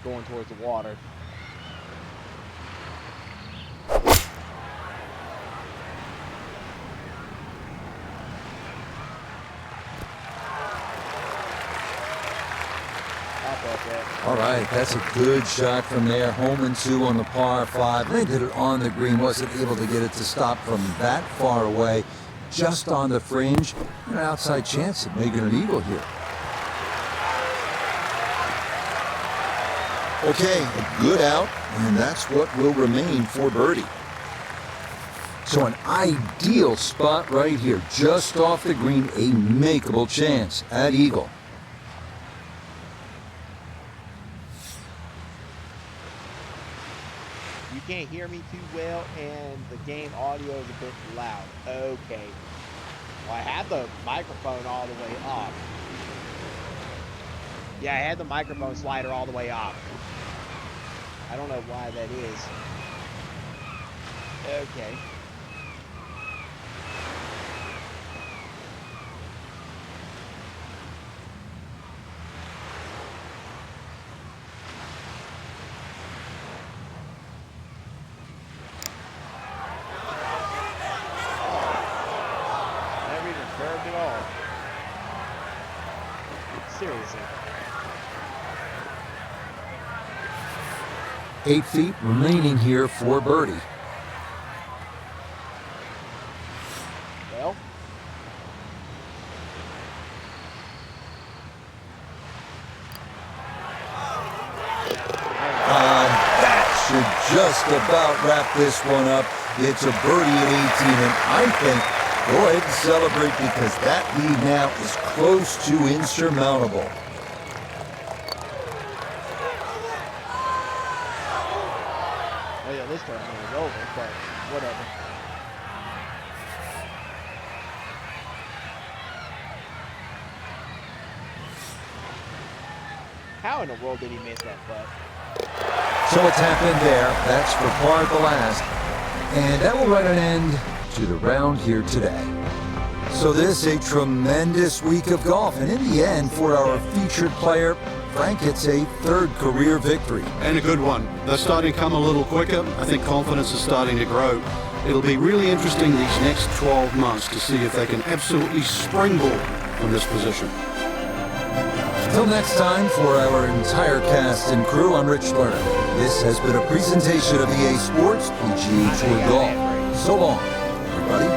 Going towards the water. All right, that's a good shot from there. Home and 2 on the par 5. They did it on the green, wasn't able to get it to stop from that far away. just on the fringe. An outside chance at making an eagle here. Okay, a good out, and that's what will remain for birdie. So an ideal spot right here, just off the green, a makeable chance at eagle. You can't hear me too well, and the game audio is a bit loud. Okay. Well, I had the microphone all the way off. Yeah, I had the microphone slider all the way off. I don't know why that is. Okay. Never even curved at all. Seriously. 8 feet remaining here for birdie. Well. That should just about wrap this one up. It's a birdie at 18, and I think go ahead and celebrate because that lead now is close to insurmountable. Oh yeah, this tournament is over, but whatever. How in the world did he miss that putt? So it's happened there. That's for par at the last. And that will write an end to the round here today. So this a tremendous week of golf. And in the end, for our featured player, Frank gets a third career victory. And a good one. They're starting to come a little quicker. I think confidence is starting to grow. It'll be really interesting these next 12 months to see if they can absolutely springboard from this position. Until next time, for our entire cast and crew, I'm Rich Lerner. This has been a presentation of EA Sports PGA Tour Golf. So long, everybody.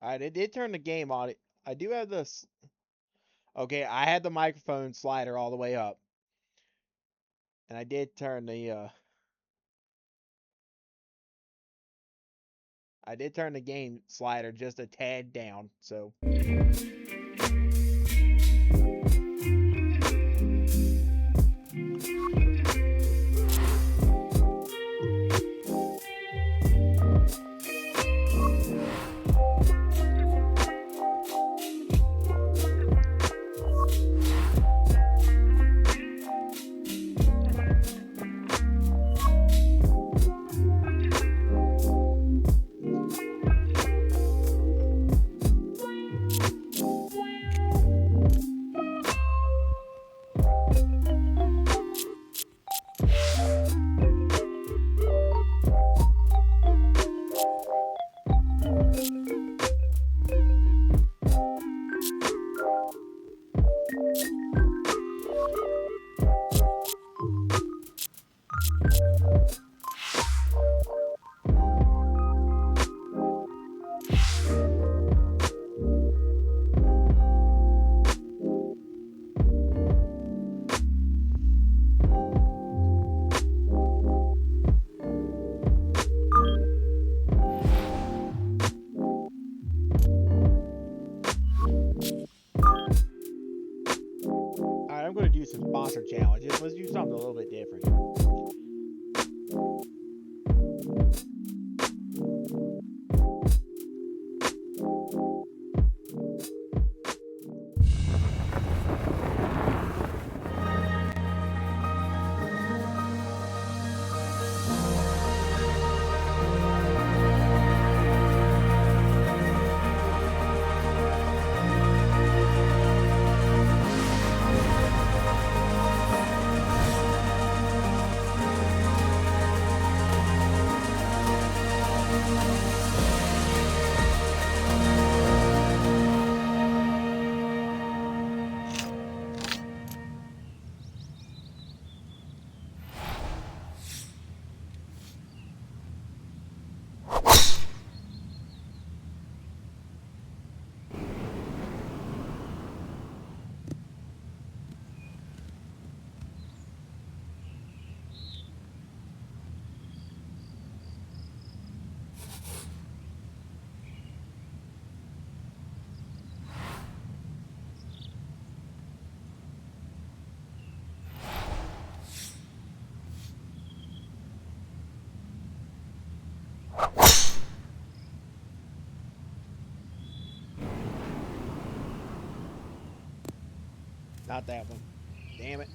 Alright, it did turn the game on. I do have this. Okay, I had the microphone slider all the way up. And I did turn the game slider just a tad down, so I'm going to do some sponsor challenges. Let's do something a little bit different. Not that one. Damn it.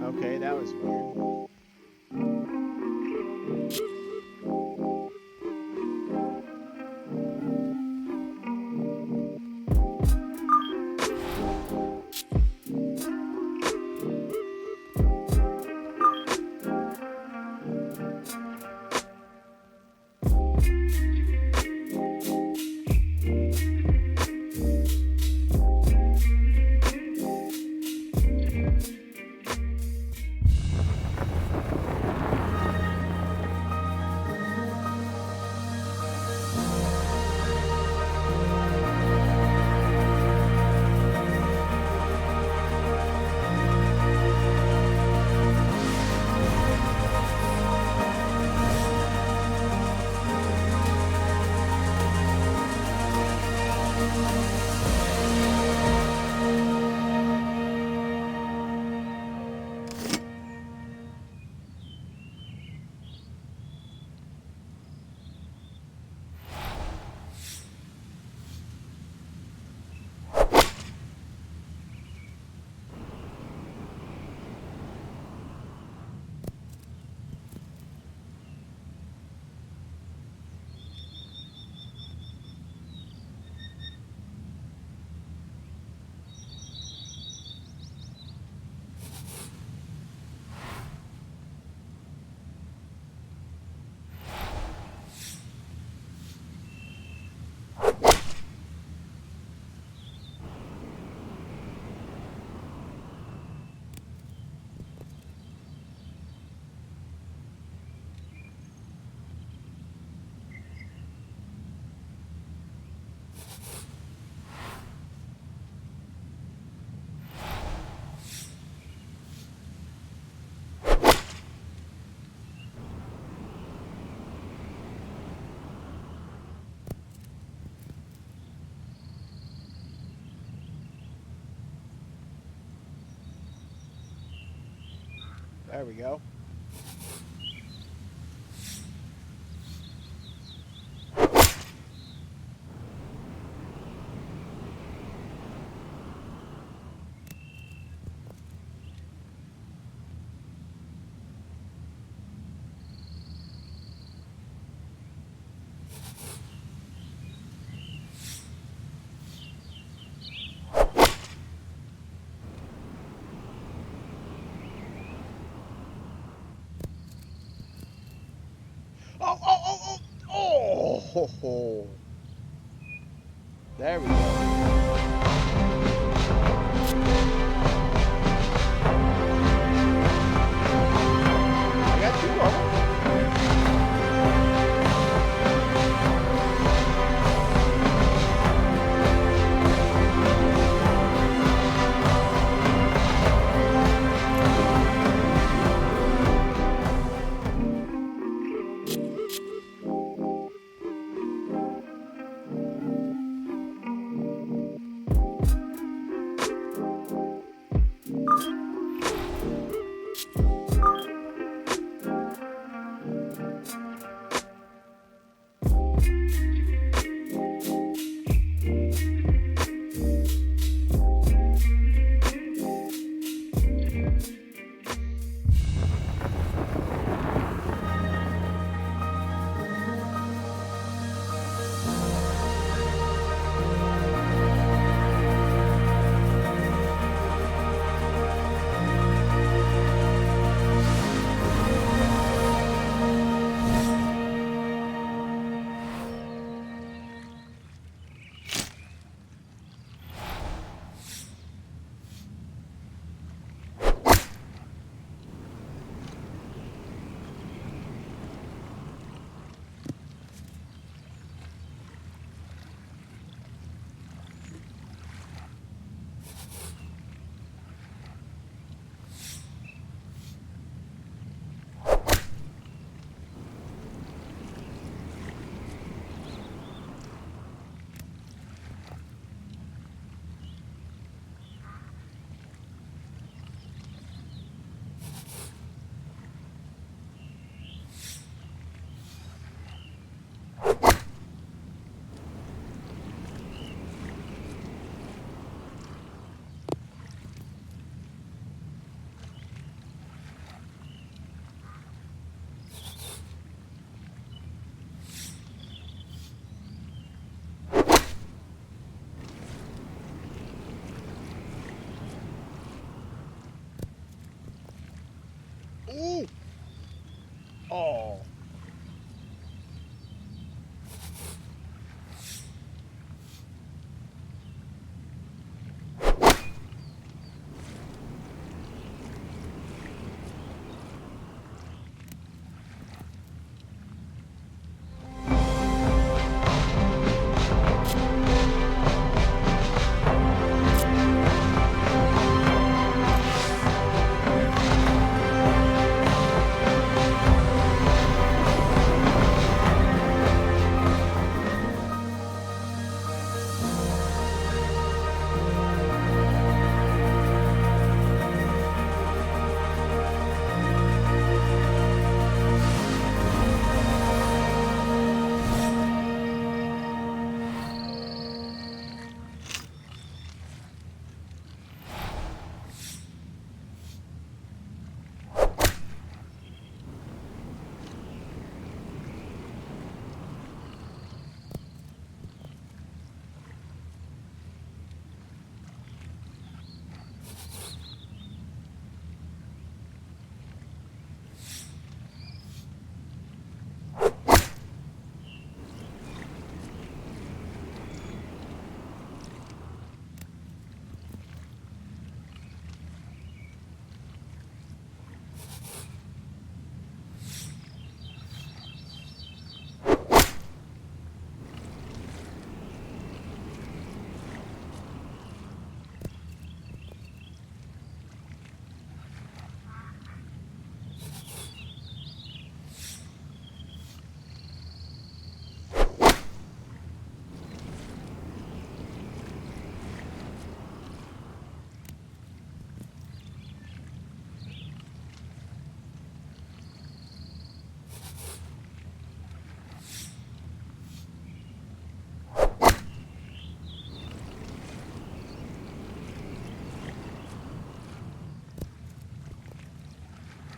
Okay, that was weird. There we go. Oh! There we go. I got two of them. Ooh. Oh.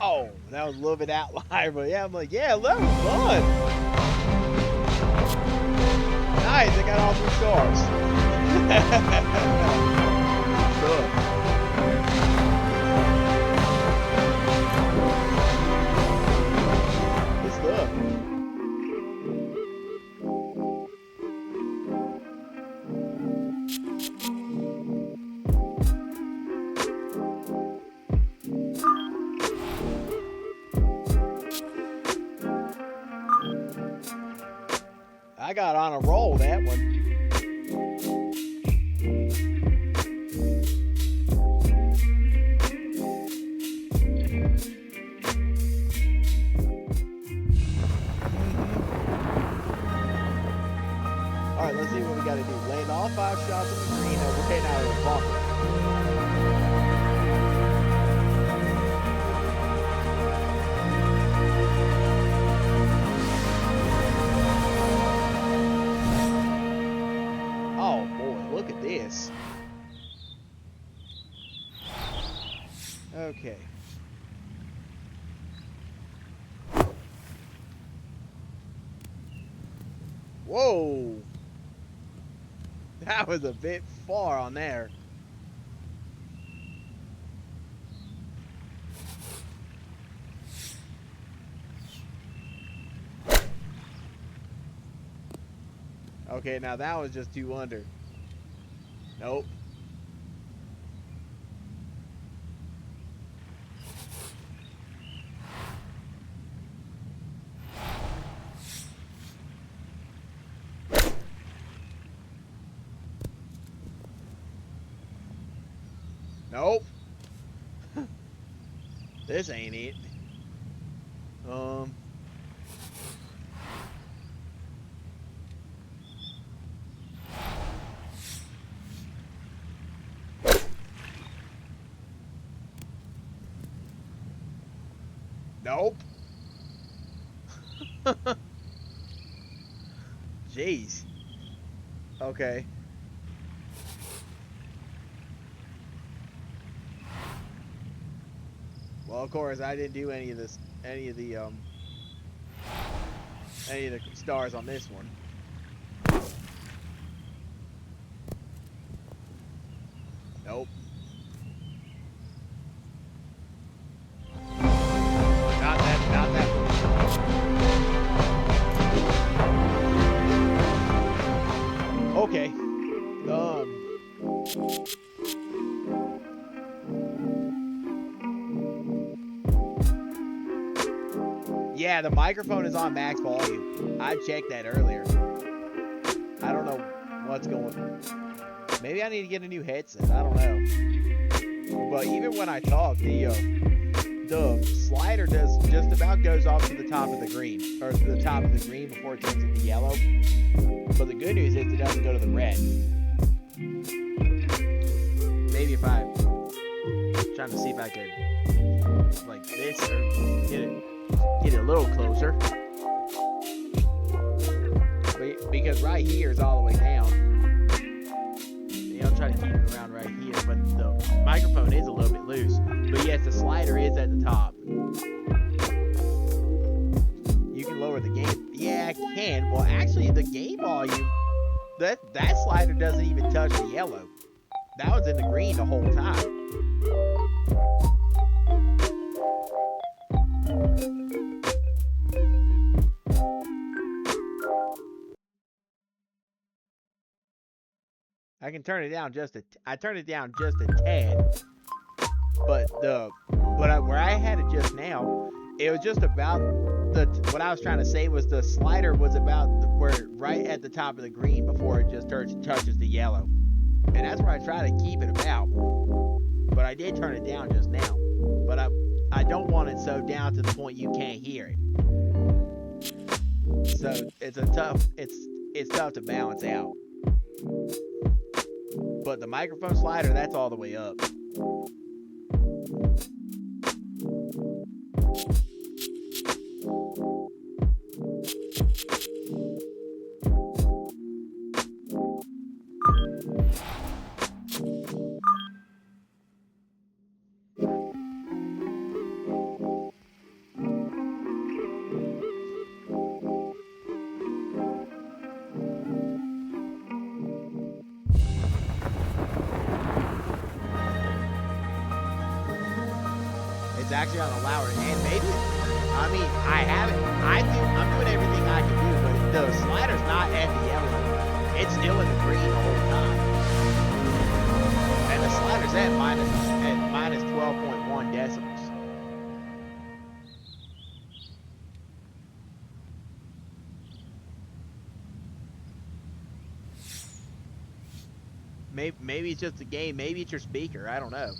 Oh, that was a little bit outlier, but yeah, I'm like, yeah, that was fun. Nice, I got all 3 stars. Good stuff. I got on a roll that one. Alright, let's see what we gotta do. Land all 5 shots in the green and we're heading out of the bunker. Oh boy, look at this. Okay. Whoa! That was a bit far on there. Okay, now that was just 2 under. Nope. Nope. This ain't it. Nope. Jeez. Okay. Well, of course, I didn't do any of the stars on this one. Nope. Yeah, the microphone is on max volume. I checked that earlier. I don't know what's going on. Maybe I need to get a new headset. I don't know. But even when I talk, the slider does just about goes off to the top of the green, or to the top of the green before it turns into yellow. But the good news is it doesn't go to the red. Maybe if I'm trying to see if I could like this or get it a little closer. Because right here is all the way down. I'm trying to keep it around right here, but the microphone is a little bit loose. But yes, the slider is at the top. You can lower the gain. Yeah, I can. Well, actually, the gain volume, that slider doesn't even touch the yellow. That was in the green the whole time. I can turn it down I turned it down just a tad, but where I had it just now, it was just about what I was trying to say was the slider was about right at the top of the green before it just touches the yellow, and that's where I try to keep it about. But I did turn it down just now, but I don't want it so down to the point you can't hear it. So it's tough to balance out. But the microphone slider, that's all the way up. It's actually on a louder end, maybe. I mean, I'm doing everything I can do, but the slider's not at the yellow. It's still in the green the whole time. And the slider's at minus 12.1 decibels. Maybe it's just the game. Maybe it's your speaker. I don't know.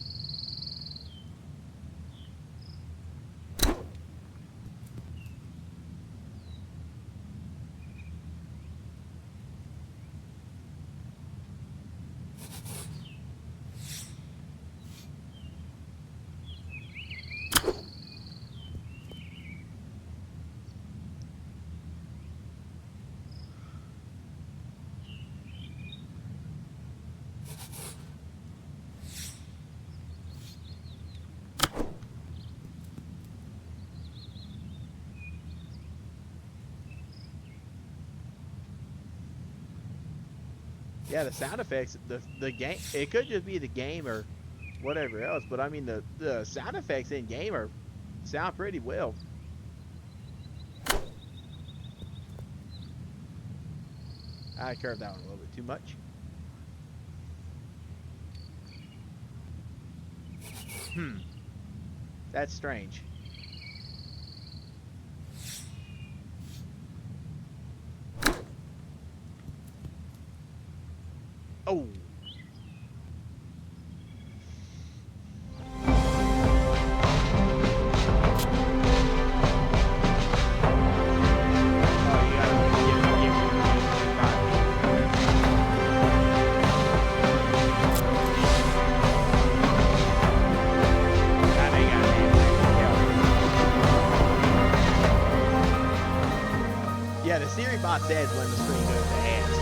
Yeah, the sound effects, the game, it could just be the game or whatever else, but I mean the sound effects in game sound pretty well. I curved that one a little bit too much. That's strange. Oh. Yeah, the Siri bot says when the screen goes to hands.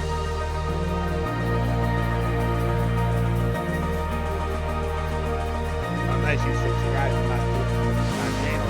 Unless you subscribe to my channel.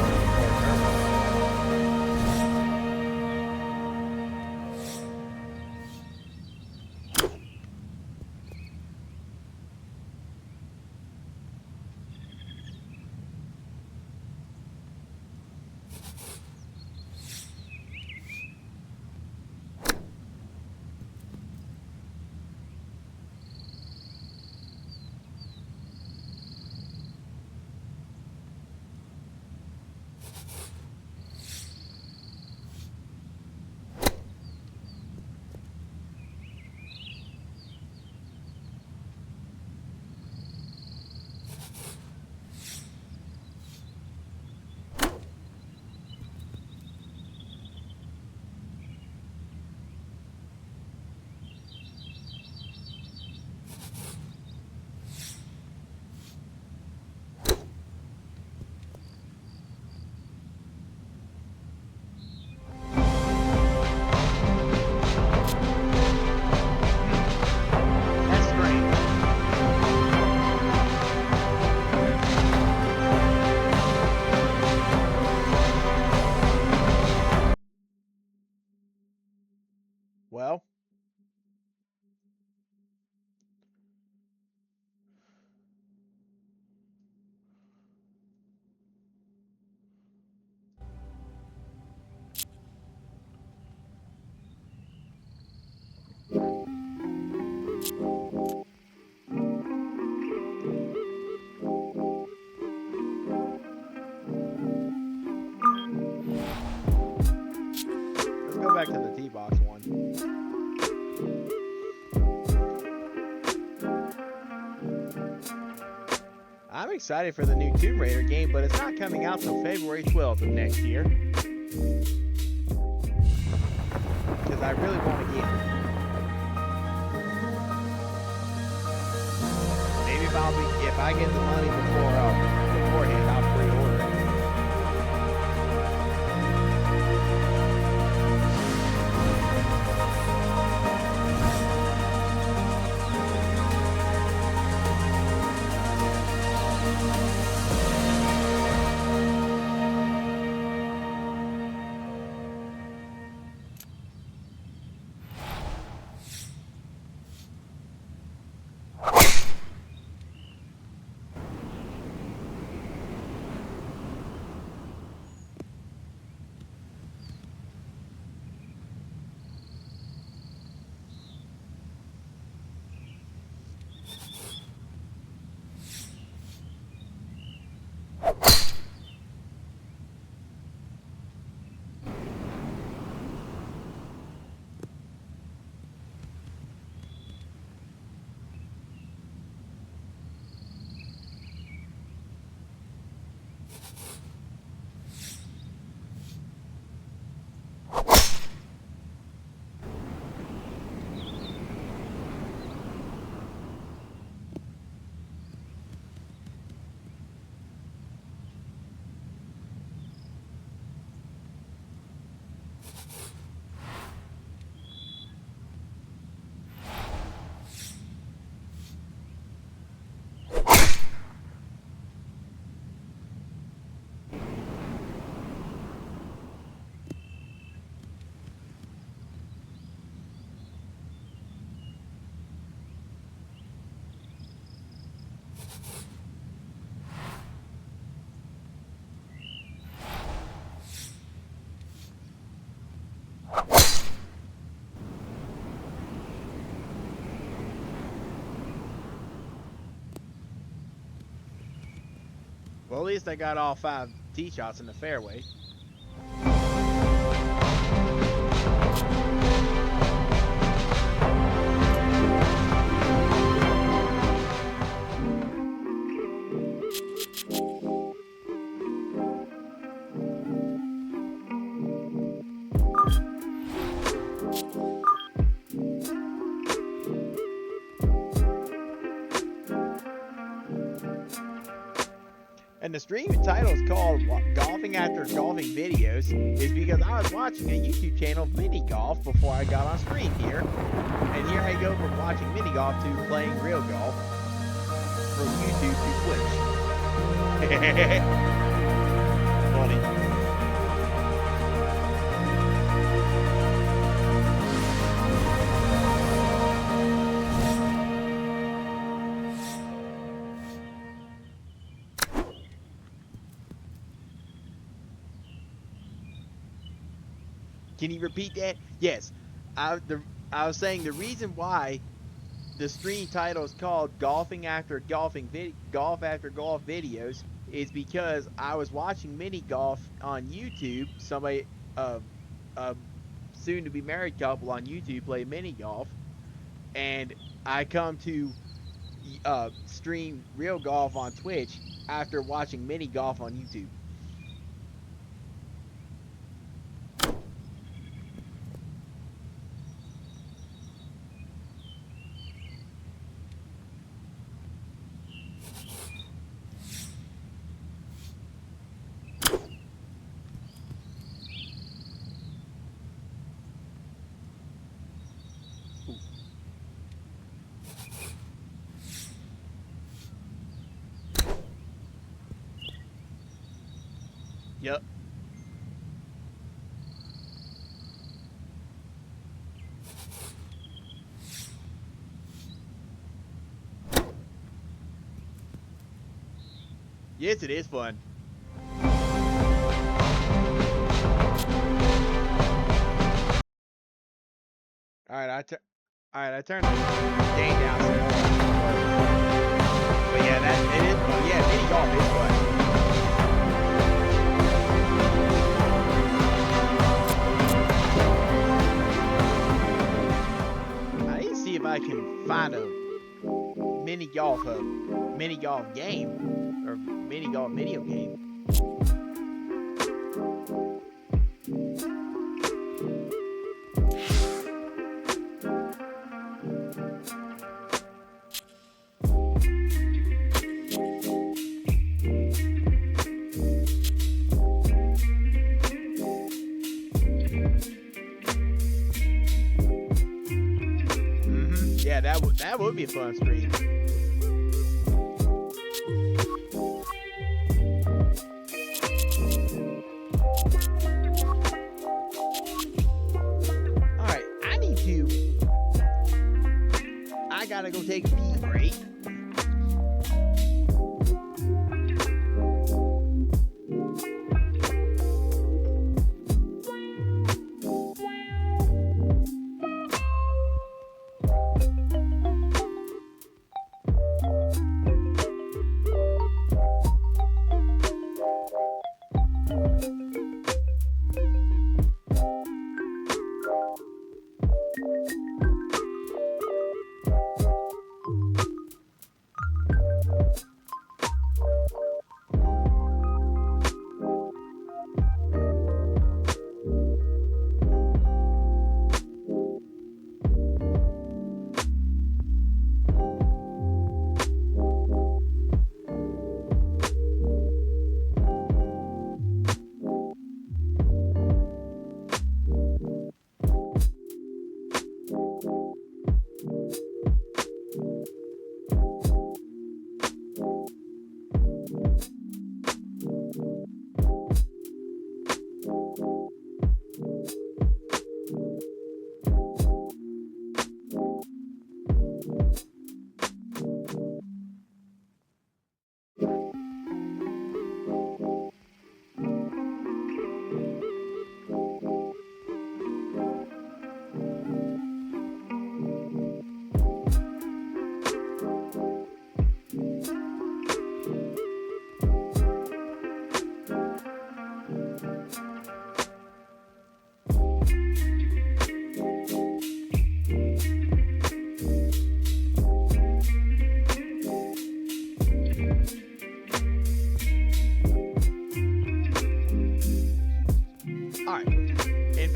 I'm excited for the new Tomb Raider game, but it's not coming out till February 12th of next year. Because I really want to get it. Maybe if I get the money beforehand, I'll pre-order it. Well, at least I got all 5 tee shots in the fairway. And the stream title is called Golfing After Golfing Videos is because I was watching a YouTube channel, Mini Golf, before I got on stream here. And here I go from watching Mini Golf to playing real golf from YouTube to Twitch. Funny. Can you repeat that? Yes. I was saying the reason why the stream title is called Golfing After Golfing Golf After Golf Videos is because I was watching Mini Golf on YouTube. Somebody, soon to be married couple on YouTube play Mini Golf, and I come to stream real golf on Twitch after watching Mini Golf on YouTube. Yep. Yes, it is fun. Alright, I turned the game down. But yeah, it is fun. Yeah, mini golf is fun. If I can find a mini golf game or mini golf video game. Yeah, that would be a fun stream. Alright, I gotta go take a pee break.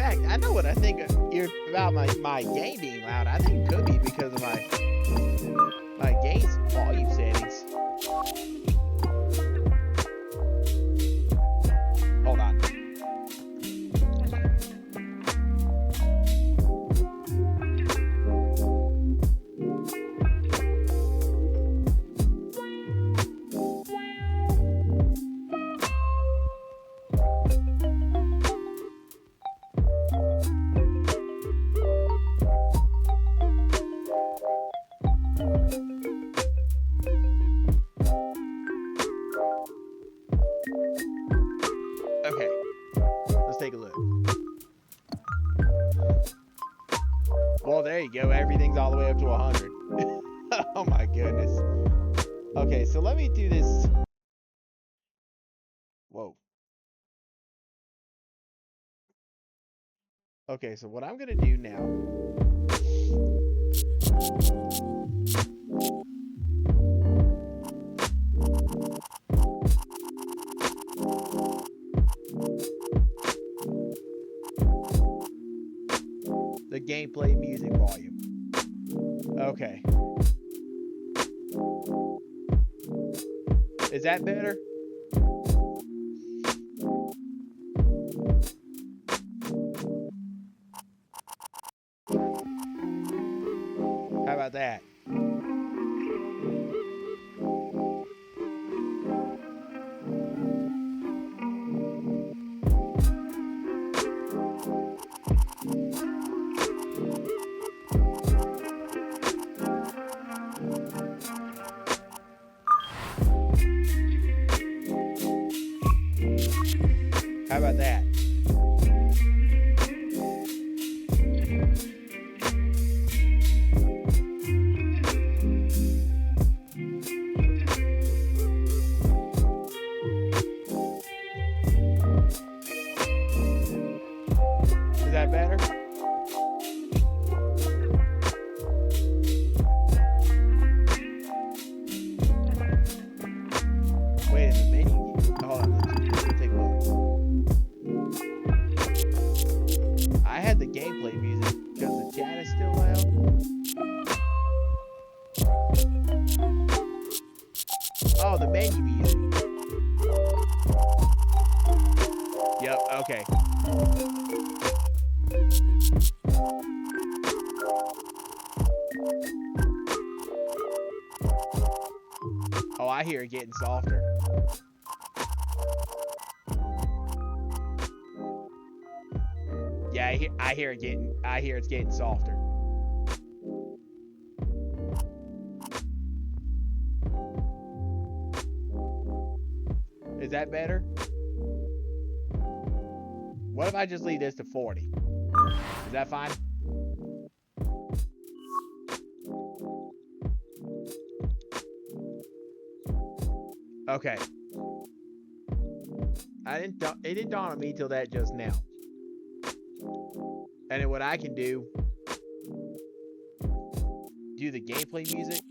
I know what I think about my game being loud. I think it could be because of my gain's volume settings. Hold on. Okay, let's take a look. Well, there you go. Everything's all the way up to 100. Oh my goodness. Okay, so let me do this. Whoa. Okay, so what I'm going to do now. The gameplay music volume. Okay. Is that better? How about that? How about that? Is that better? menu music. Yep, okay. Oh, I hear it getting softer. Yeah, I hear it's getting softer. Is that better? What if I just leave this to 40? Is that fine? Okay. It didn't dawn on me till that just now. And then what I can do the gameplay music.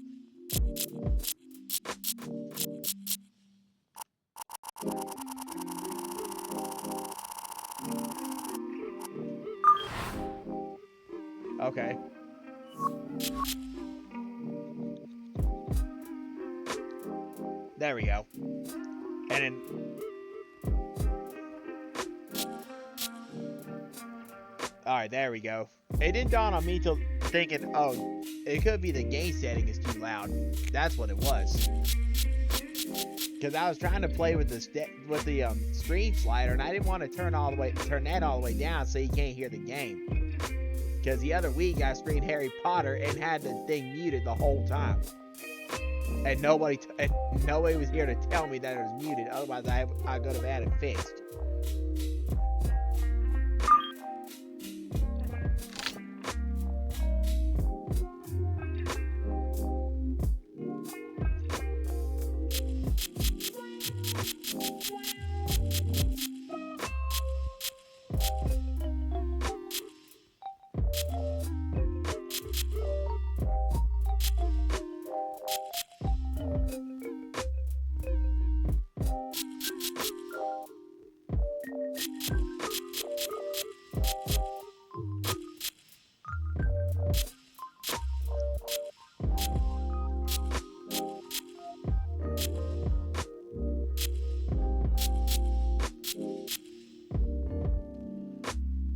Okay. There we go. And then alright, there we go. It didn't dawn on me till thinking, oh, it could be the gain setting is too loud. That's what it was. Because I was trying to play with the stream slider, and I didn't want to turn that all the way down so you can't hear the game. Because the other week I streamed Harry Potter and had the thing muted the whole time, and nobody was here to tell me that it was muted. Otherwise, I could have had it fixed.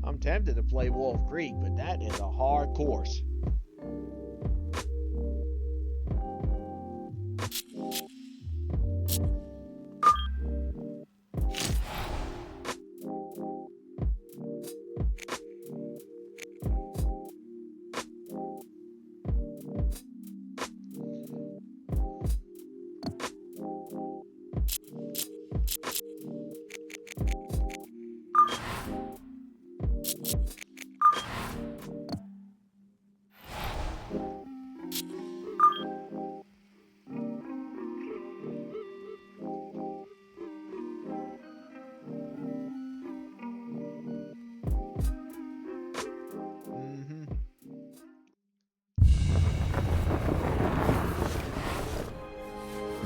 I'm tempted to play Wolf Creek, but that is a hard course.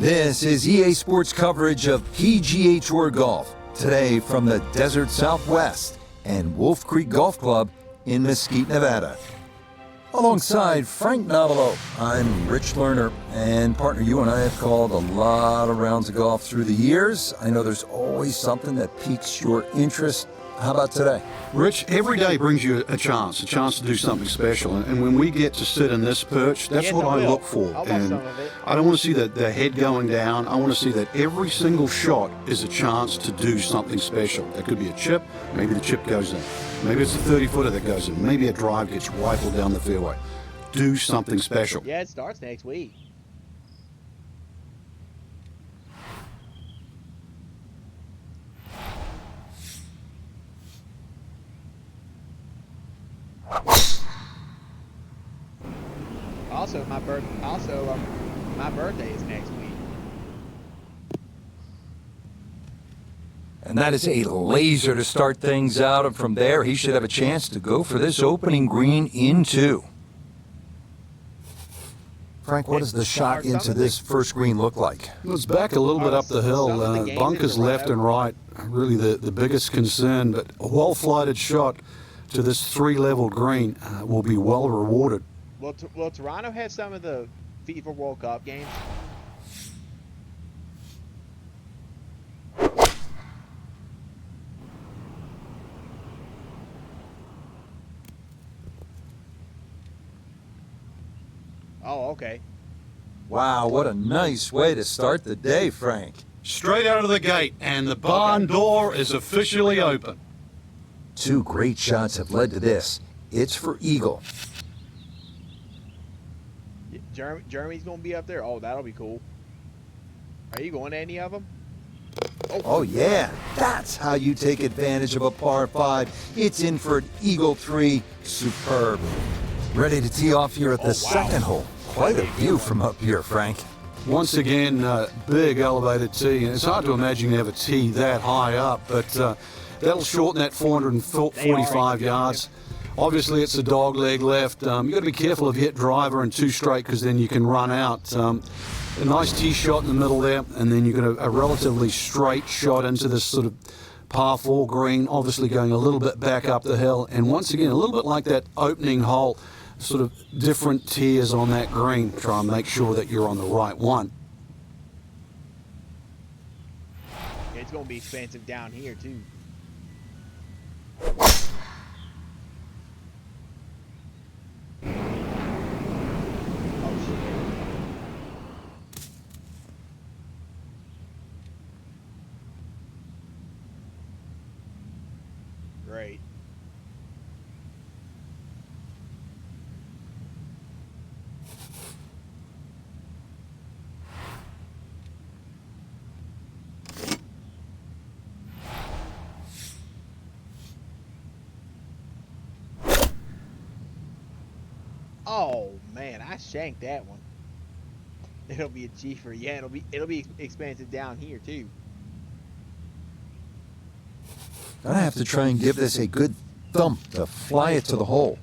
This is EA Sports coverage of PGA Tour Golf, today from the Desert Southwest and Wolf Creek Golf Club in Mesquite, Nevada. Alongside Frank Navalo, I'm Rich Lerner, and partner, you and I have called a lot of rounds of golf through the years. I know there's always something that piques your interest. How about today? Rich, every day brings you a chance to do something special. And when we get to sit in this perch, that's what I look for. And I don't want to see the head going down. I want to see that every single shot is a chance to do something special. That could be a chip. Maybe the chip goes in. Maybe it's a 30-footer that goes in. Maybe a drive gets rifled down the fairway. Do something special. Yeah, it starts next week. Also, my birthday is next week. And that is a laser to start things out, and from there he should have a chance to go for this opening green in two. Frank, what does the shot into this first green look like? Well, it's back a little bit up the hill. Bunkers left and right, really the biggest concern, but a well-flighted shot to this three-level green will be well rewarded. Will Toronto have some of the FIFA World Cup games? Oh, okay. Wow, what a nice way to start the day, Frank. Straight out of the gate, and the barn door is officially open. 2 great shots have led to this. It's for eagle. Jeremy's gonna be up there. Oh, that'll be cool. Are you going to any of them? Oh yeah, that's how you take advantage of a par 5. It's in for an eagle 3. Superb. Ready to tee off here at the second hole. Quite a view from up here, Frank. Once again, big elevated tee, and it's hard to imagine you have a tee that high up, but that'll shorten that 445 yards. Obviously, it's a dog leg left. You've got to be careful if you hit driver and 2 straight, because then you can run out. A nice tee shot in the middle there, and then you've got a relatively straight shot into this sort of par 4 green, obviously going a little bit back up the hill. And once again, a little bit like that opening hole, sort of different tiers on that green. Try and make sure that you're on the right one. It's gonna be expensive down here too. Great. Oh man, I shanked that one. It'll be a cheaper. Yeah, it'll be expensive down here too. Gonna have to try and give this a good thump to fly it to the hole.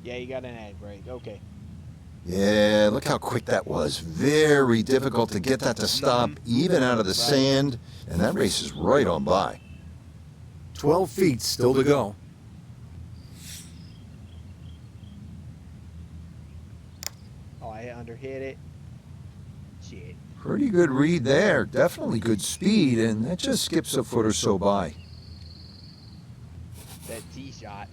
Yeah, you got an ad break. Okay. Yeah, look how quick that was. Very difficult to get that to stop, even out of the sand. And that race is right on by. 12 feet still to go. Oh, I underhit it. Shit. Pretty good read there. Definitely good speed, and that just skips a foot or so by. That tee shot.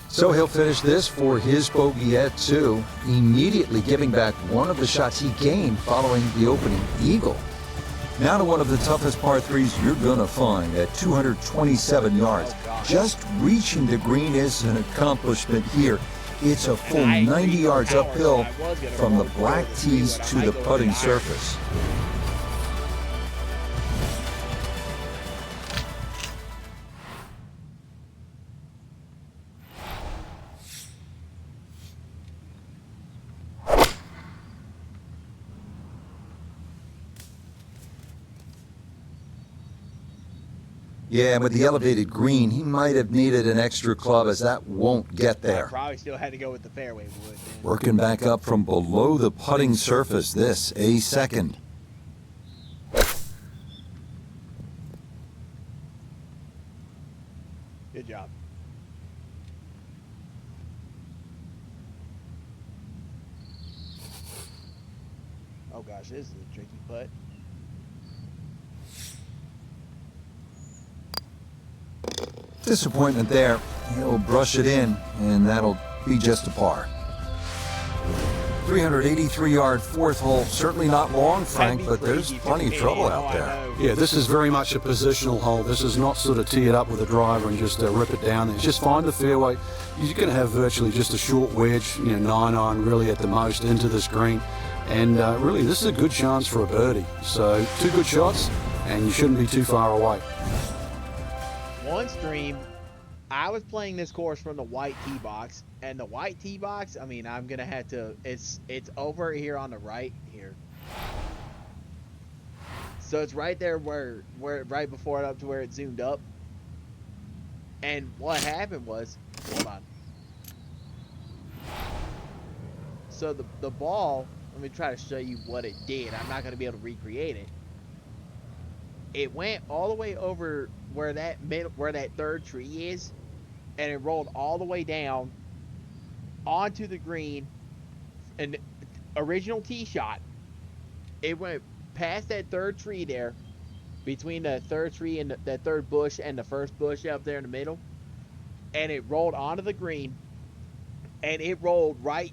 So he'll finish this for his bogey at 2, immediately giving back one of the shots he gained following the opening eagle. Now to one of the toughest par 3s you're gonna find at 227 yards. Just reaching the green is an accomplishment here. It's a full 90 yards uphill from the black tees to the putting surface. Yeah, and with the elevated green, he might have needed an extra club, as that won't get there. Probably still had to go with the fairway wood. Then. Working back up from below the putting surface, this a second. Good job. Oh gosh, this is a tricky putt. Disappointment there. He'll brush it in, and that'll be just a par. 383-yard fourth hole. Certainly not long, Frank, but there's plenty of trouble out there. Yeah, this is very much a positional hole. This is not sort of tee it up with a driver and just rip it down there. Just find the fairway. You're going to have virtually just a short wedge, 9-iron really at the most into this green. And really, this is a good chance for a birdie. So 2 good shots, and you shouldn't be too far away. One stream, I was playing this course from the white tee box, and the white tee box, I mean, I'm gonna have to. It's over here on the right here. So it's right there where right before it up to where it zoomed up. And what happened was, hold on. So the ball, let me try to show you what it did. I'm not gonna be able to recreate it. It went all the way over where that third tree is, and it rolled all the way down onto the green. An original tee shot. It went past that third tree there, between the third tree and the third bush and the first bush up there in the middle, and it rolled onto the green, and it rolled right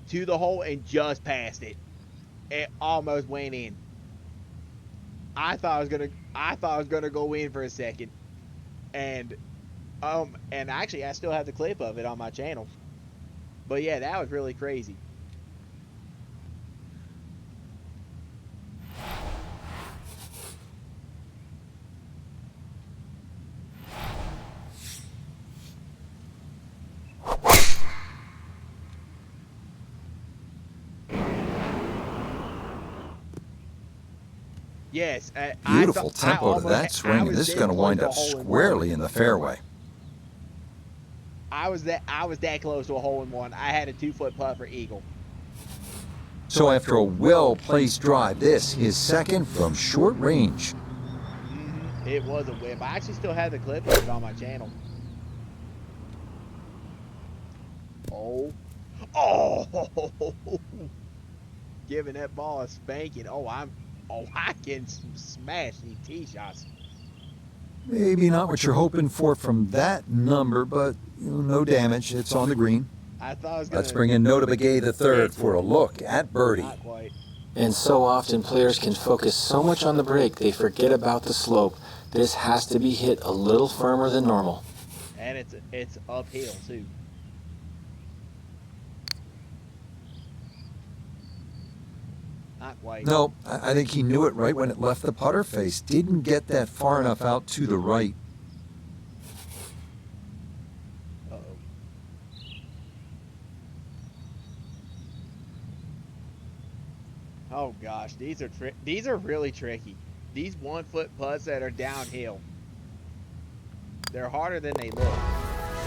to the hole and just passed it. It almost went in. I thought I was gonna go in for a second, and actually I still have the clip of it on my channel. But yeah, that was really crazy. Yes, Beautiful tempo to that swing, and this is going to wind up squarely in the fairway. I was that close to a hole in one. I had a 2-foot putt for eagle. So after a well-placed drive, this his second from short range. It was a whip. I actually still have the clip of it on my channel. Oh, giving that ball a spanking. I can smash these tee shots. Maybe not what you're hoping for from that number, but no damage. It's on the green. I thought I was gonna. Let's bring in Nota Begay III for a look at birdie. Not quite. And so often players can focus so much on the break they forget about the slope. This has to be hit a little firmer than normal. And it's uphill too. Not quite. No, I think he knew it right when it left the putter face. Didn't get that far enough out to the right. Uh-oh. Oh gosh, these are really tricky. These 1-foot putts that are downhill, they're harder than they look.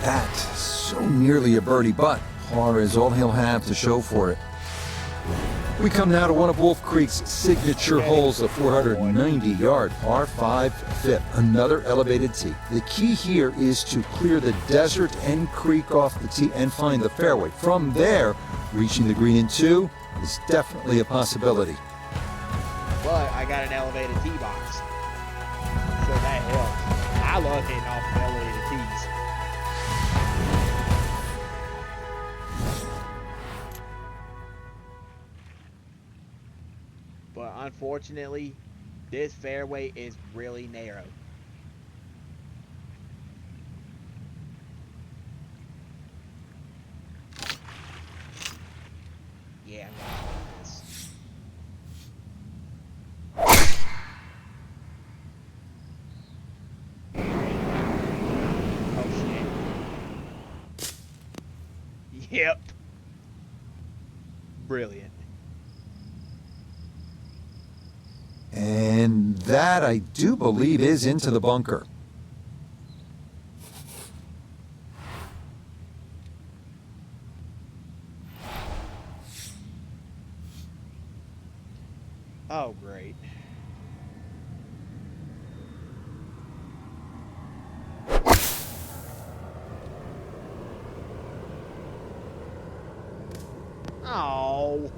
That's so nearly a birdie, but par is all he'll have to show for it. We come now to one of Wolf Creek's signature holes, the 490-yard par 5 fifth, another elevated tee. The key here is to clear the desert and creek off the tee and find the fairway. From there, reaching the green in 2 is definitely a possibility. But I got an elevated tee box, so that helps. I love hitting off of elevated tees. But unfortunately, this fairway is really narrow. Yeah, I'm gonna do this. Oh shit. Yep. Brilliant. And that, I do believe, is into the bunker. Oh, great. Oh.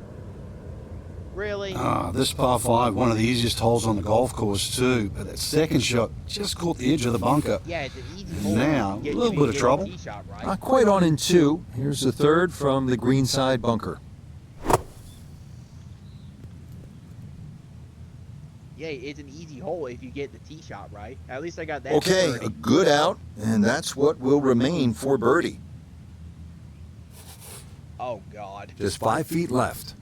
Really? This par 5, one of the easiest holes on the golf course too, but that second shot just caught the edge of the bunker. Yeah, it's an easy hole. Now, a little bit of trouble. Tee shot, right? Not quite on in 2. Here's the third from the greenside bunker. Yeah, it's an easy hole if you get the tee shot right. At least I got that. Okay, birdie. a good out, and that's what will remain for birdie. Oh, God. Just 5 feet left.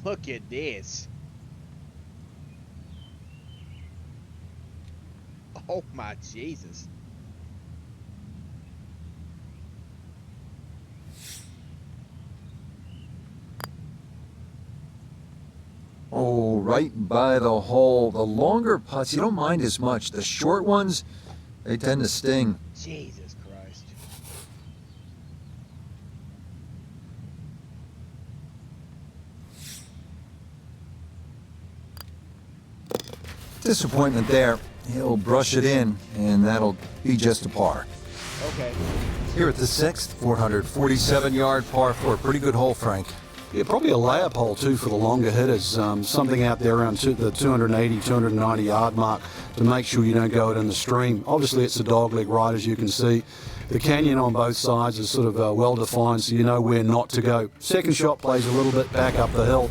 Look at this. Oh, my Jesus. Oh, right by the hole. The longer putts, you don't mind as much. The short ones, they tend to sting. Jesus Christ. Disappointment there. He'll brush it in, and that'll be just a par. Okay. Here at the 6th, 447-yard par 4. Pretty good hole, Frank. Yeah, probably a layup hole too for the longer hitters. Something out there around the 280, 290 yard mark to make sure you don't go it in the stream. Obviously, it's a dogleg right, as you can see. The canyon on both sides is sort of well defined, so you know where not to go. Second shot plays a little bit back up the hill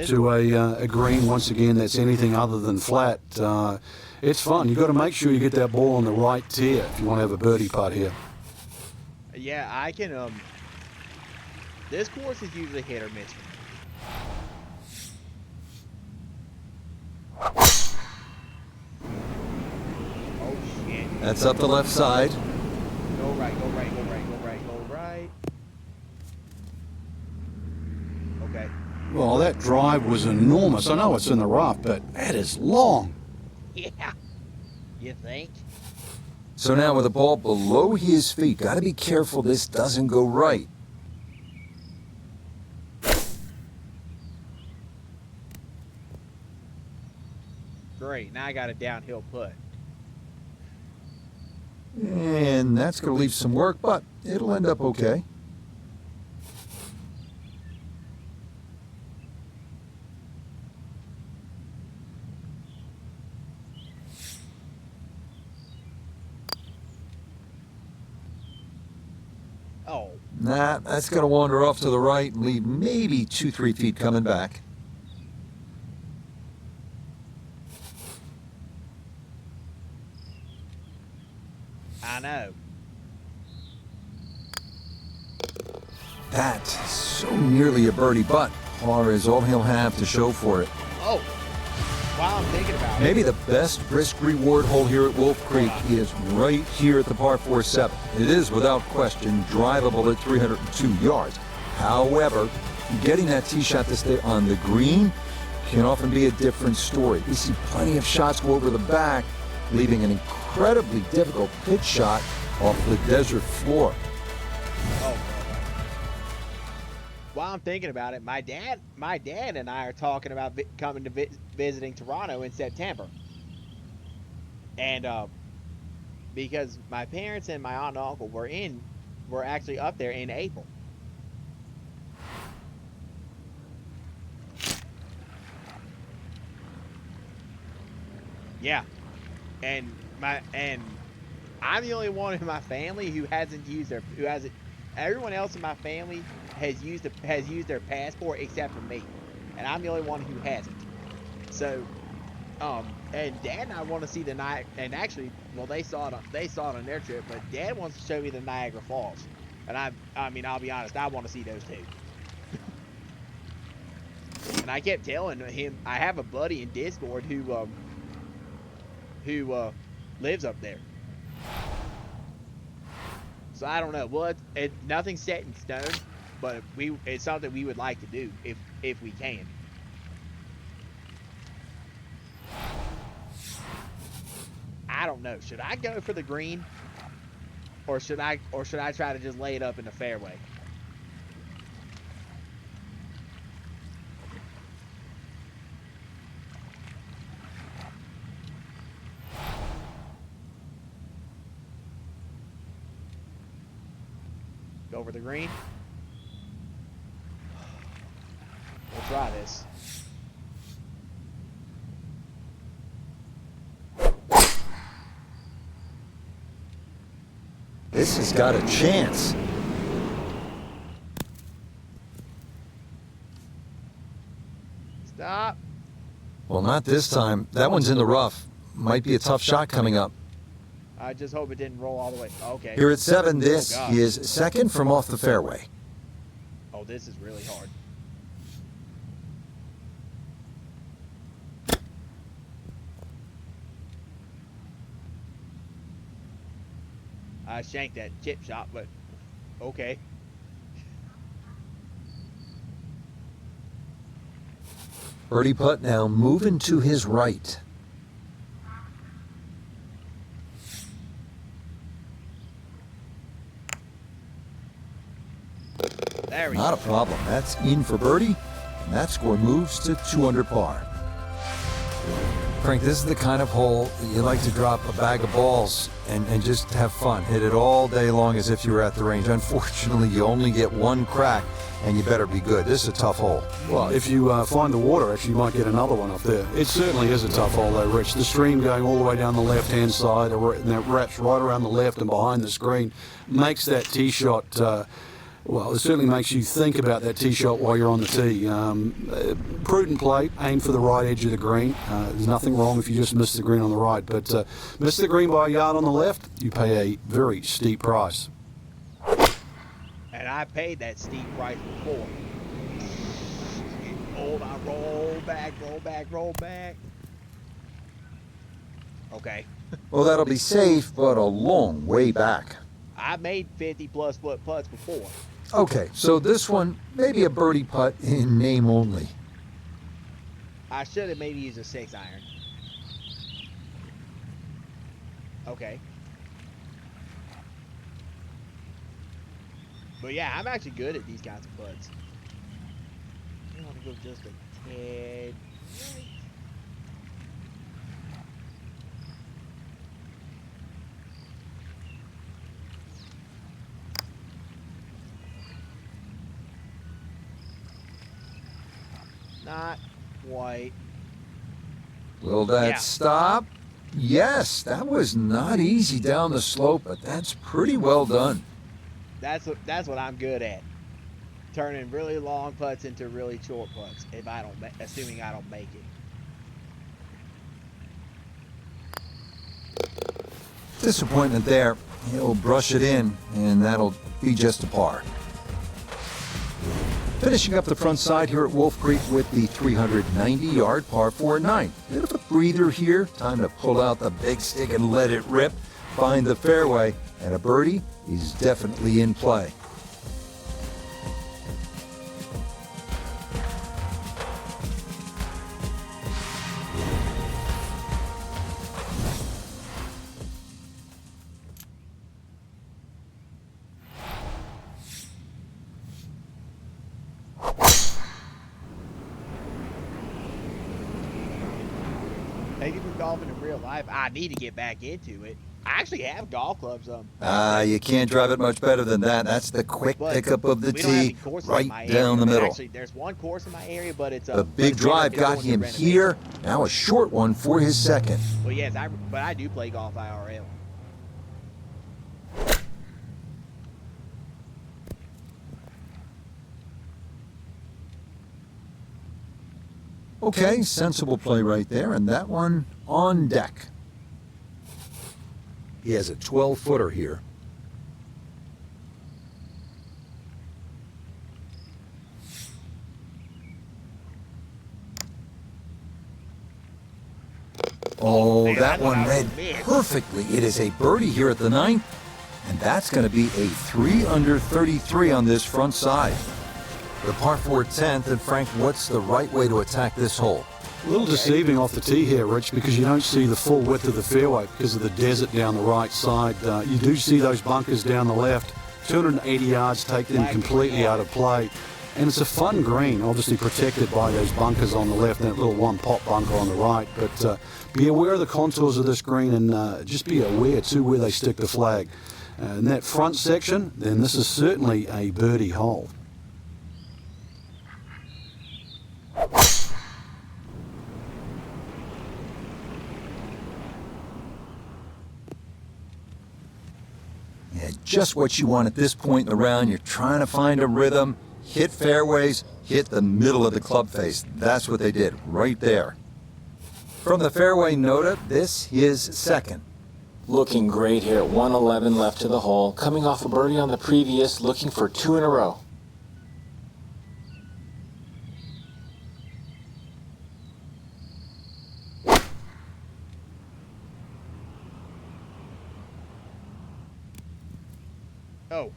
to a green, once again, that's anything other than flat. It's fun. You've got to make sure you get that ball on the right tier if you want to have a birdie putt here. Yeah, I can. This course is usually hit or miss. Oh shit! That's up the left side. Go right, go right, go right, go right, go right. Okay. Well, that drive was enormous. I know it's in the rough, but that is long. Yeah. You think? So now with the ball below his feet, got to be careful this doesn't go right. Great. Now I got a downhill putt. And that's going to leave some work, but it'll end up okay. Oh. Nah, that's going to wander off to the right and leave maybe 2-3 feet coming back. I know. That's so nearly a birdie, but par is all he'll have to show for it. Oh. While I'm thinking about Maybe it. the best risk reward hole here at Wolf Creek is right here at the par 4-7. It is without question drivable at 302 yards. However, getting that tee shot to stay on the green can often be a different story. We see plenty of shots go over the back, leaving an incredibly difficult pitch shot off the desert floor. Oh. While I'm thinking about it, my dad and I are talking about coming to visiting Toronto in September. And because my parents and my aunt and uncle were actually up there in April. Yeah. And I'm the only one in my family who hasn't used everyone else in my family has used their passport except for me, and I'm the only one who hasn't. So, and Dad and I want to see the Niagara, and actually, well, they saw it on their trip, but Dad wants to show me the Niagara Falls, and I mean, I'll be honest, I want to see those too. And I kept telling him I have a buddy in Discord who lives up there. So I don't know. Well, nothing's set in stone, but it's something we would like to do if we can. I don't know. Should I go for the green, or should I try to just lay it up in the fairway? Go over the green. We'll try this. This has got a chance. Stop. Well, not this time. That one's in the rough. Might be a tough shot coming up. I just hope it didn't roll all the way. Okay. Here at 7, this Oh, God. is second from off the fairway. Oh, this is really hard. I shanked that chip shot, but okay. Birdie putt now moving to his right. There we Not a go. problem. That's in for birdie. And that score moves to 2 under par. Frank, this is the kind of hole that you like to drop a bag of balls and just have fun. Hit it all day long as if you were at the range. Unfortunately, you only get one crack, and you better be good. This is a tough hole. Well, if you find the water, actually, you might get another one up there. It certainly is a tough hole, though, Rich. The stream going all the way down the left-hand side, and that wraps right around the left and behind the screen, makes that tee shot, well, it certainly makes you think about that tee shot while you're on the tee. Prudent play, aim for the right edge of the green. There's nothing wrong if you just miss the green on the right, but miss the green by a yard on the left, you pay a very steep price. And I paid that steep price before. Old, I roll back, roll back, roll back. Okay. Well, that'll be safe, but a long way back. I made 50-plus foot putts before. Okay, so this one, maybe a birdie putt in name only. I should have maybe used a 6-iron. Okay. But yeah, I'm actually good at these kinds of putts. I want to go just a tad right. Not quite. Will that Yeah. stop? Yes, that was not easy down the slope, but that's pretty well done. That's what I'm good at. Turning really long putts into really short putts. If I don't, assuming I don't make it. Disappointment there. He'll brush it in, and that'll be just a par. Finishing up the front side here at Wolf Creek with the 390-yard par 4-9. Bit of a breather here. Time to pull out the big stick and let it rip. Find the fairway, and a birdie is definitely in play. Taking from golfing in real life, I need to get back into it. I actually have golf clubs. You can't drive it much better than that. That's the quick But pickup of the we don't have any tee, courses right in my down the area. middle. Actually, there's one course in my area, but it's The big drive got him here. Now a short one for his second. Well, yes, but I do play golf IRL. Okay, sensible play right there, and that one on deck. He has a 12-footer here. Oh, Man, I that thought one I read was missed. perfectly. It is a birdie here at the 9th, and that's going to be a 3 under 33 on this front side. The par 4 10th, and Frank, what's the right way to attack this hole? A little deceiving off the tee here, Rich, because you don't see the full width of the fairway because of the desert down the right side. You do see those bunkers down the left. 280 yards take them completely out of play. And it's a fun green, obviously protected by those bunkers on the left and that little one-pot bunker on the right. But be aware of the contours of this green and just be aware, too, where they stick the flag. In that front section, then this is certainly a birdie hole. Yeah, just what you want at this point in the round. You're trying to find a rhythm, hit fairways, hit the middle of the club face. That's what they did right there. From the fairway nota, this is second. Looking great here at 111 left to the hole. Coming off a birdie on the previous, looking for 2 in a row. Oh.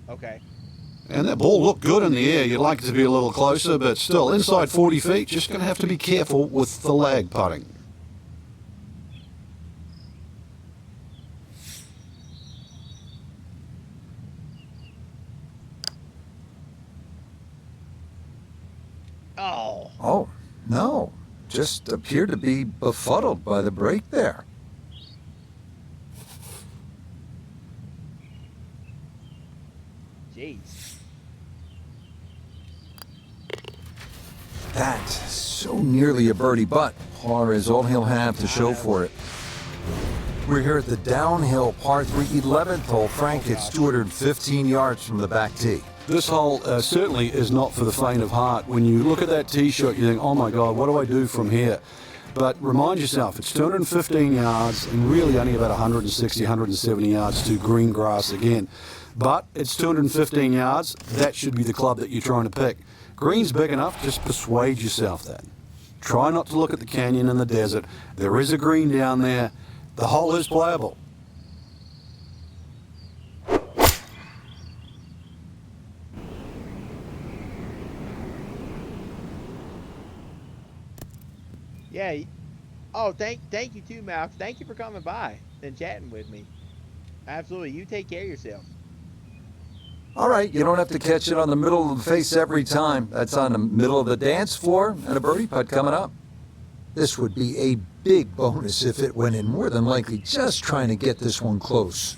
Okay. And that ball looked good in the air. You'd like it to be a little closer, but still, inside 40 feet, just going to have to be careful with the lag putting. Oh. Oh, no. just appeared to be befuddled by the break there. Jeez. That so nearly a birdie, but par is all he'll have to show for it. We're here at the downhill par 3 11th hole. Frank, it's 215 yards from the back tee. This hole certainly is not for the faint of heart. When you look at that tee shot, you think, oh my God, what do I do from here? But remind yourself, it's 215 yards and really only about 160, 170 yards to green grass again. But it's 215 yards. That should be the club that you're trying to pick. Green's big enough, just persuade yourself that. Try not to look at the canyon and the desert. There is a green down there. The hole is playable. Yeah. Oh, thank you too, Malcolm. Thank you for coming by and chatting with me. Absolutely. You take care of yourself. All right, you don't have to catch it on the middle of the face every time. That's on the middle of the dance floor and a birdie putt coming up. This would be a big bonus if it went in, more than likely just trying to get this one close.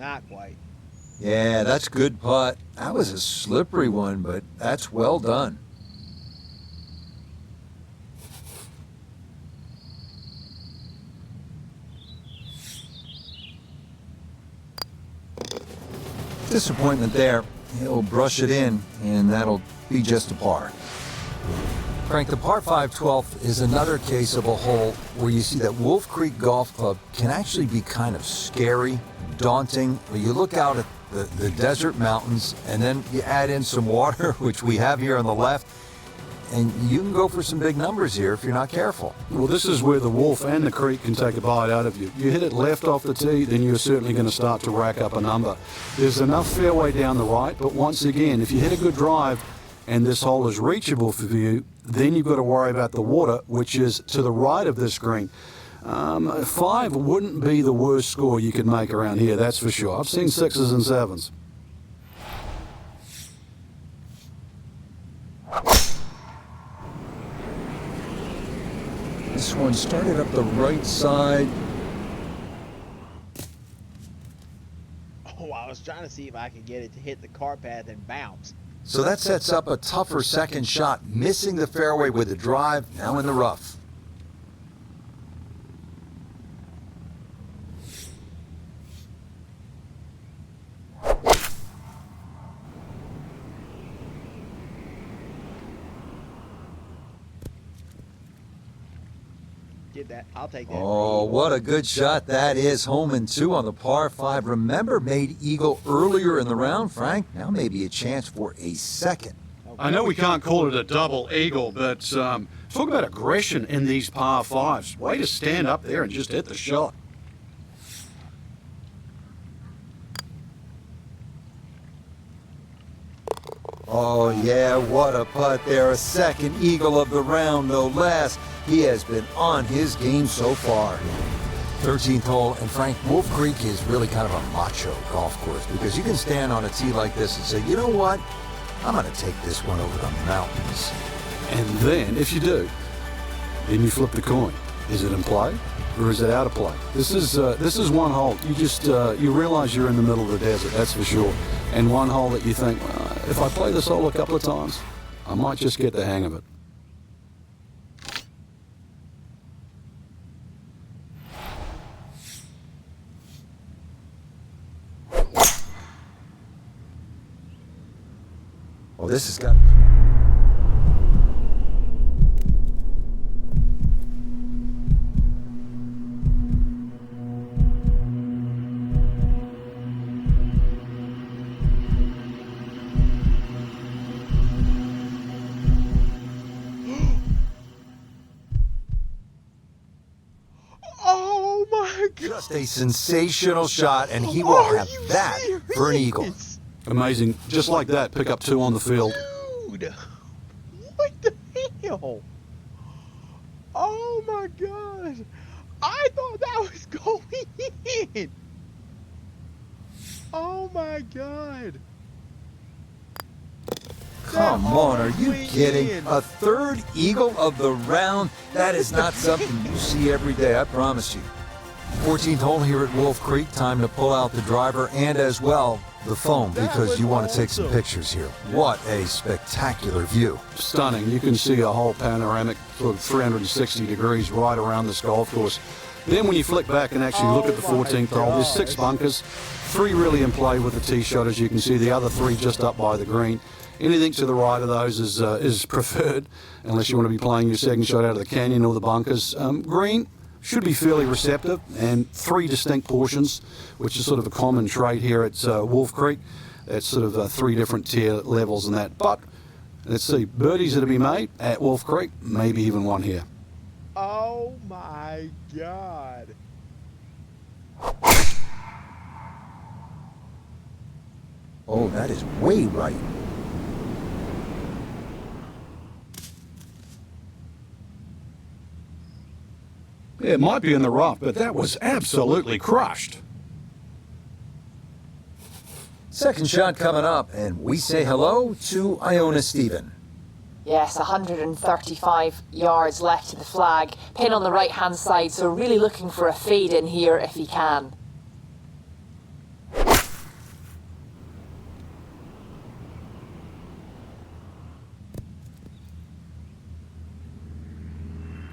Not quite. Yeah, that's good putt. That was a slippery one, but that's well done. Disappointment there. He'll brush it in, and that'll be just a par. Frank, the par 5 12th is another case of a hole where you see that Wolf Creek Golf Club can actually be kind of scary, daunting. When you look out at the desert mountains, and then you add in some water, which we have here on the left, and you can go for some big numbers here if you're not careful. Well, this is where the Wolf and the Creek can take a bite out of you. You hit it left off the tee, then you're certainly going to start to rack up a number. There's enough fairway down the right, but once again, if you hit a good drive and this hole is reachable for you, then you've got to worry about the water, which is to the right of this green. 5 wouldn't be the worst score you could make around here, that's for sure. I've seen 6s and 7s. This one started up the right side. Oh, I was trying to see if I could get it to hit the car path and bounce. So that sets up a tougher second shot, missing the fairway with the drive, now in the rough. Get that. I'll take that. Oh, what a good shot that is. Home and 2 on the par 5. Remember, made eagle earlier in the round, Frank. Now maybe a chance for a second. I know we can't call it a double eagle, but talk about aggression in these par 5s. Way to stand up there and just hit the shot. Oh, yeah, what a putt there. A second eagle of the round, no less. He has been on his game so far. 13th hole, and Frank, Wolf Creek is really kind of a macho golf course because you can stand on a tee like this and say, you know what? I'm going to take this one over the mountains. And then, if you do, then you flip the coin. Is it in play or is it out of play? This is one hole. You just you realize you're in the middle of the desert, that's for sure. And one hole that you think, if I play this hole a couple of times, I might just get the hang of it. Well, this has got... Oh my God! Just a sensational shot, and he will have that for an eagle. Amazing. Just like that, pick up 2 on the field. Dude, what the hell? Oh my God! I thought that was going in. Oh my God. Come on, are you That kidding? in. A third eagle of the round? That is not something you see every day, I promise you. 14th hole here at Wolf Creek. Time to pull out the driver and as well the phone That because was you want to take some awesome. pictures here. What a spectacular view. Stunning. You can see a whole panoramic sort of 360 degrees right around this golf course. Then when you flick back and actually look at the Oh my 14th hole, there's 6 gosh. bunkers, 3 really in play with the tee shot, as you can see, the other 3 just up by the green. Anything to the right of those is preferred, unless you want to be playing your second shot out of the canyon or the bunkers. Green should be fairly receptive, and 3 distinct portions, which is sort of a common trait here at Wolf Creek. It's sort of 3 different tier levels in that. But let's see, birdies that to be made at Wolf Creek, maybe even one here. Oh my God. Oh, that is way right. It might be in the rough, but that was absolutely crushed. Second shot coming up, and we say hello to Iona Stephen. Yes, 135 yards left to the flag. Pin on the right-hand side, so really looking for a fade in here if he can.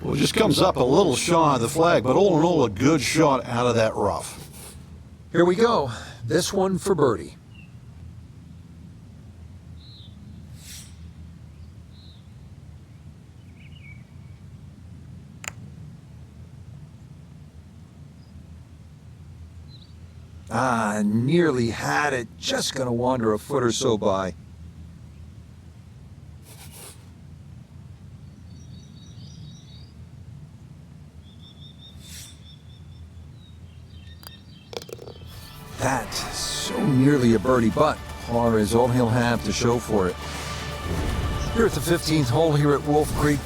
Well, it just comes up a little shy of the flag, but all in all, a good shot out of that rough. Here we go. This one for birdie. Ah, nearly had it. Just going to wander a foot or so by. That's so nearly a birdie, but par is all he'll have to show for it. Here at the 15th hole here at Wolf Creek,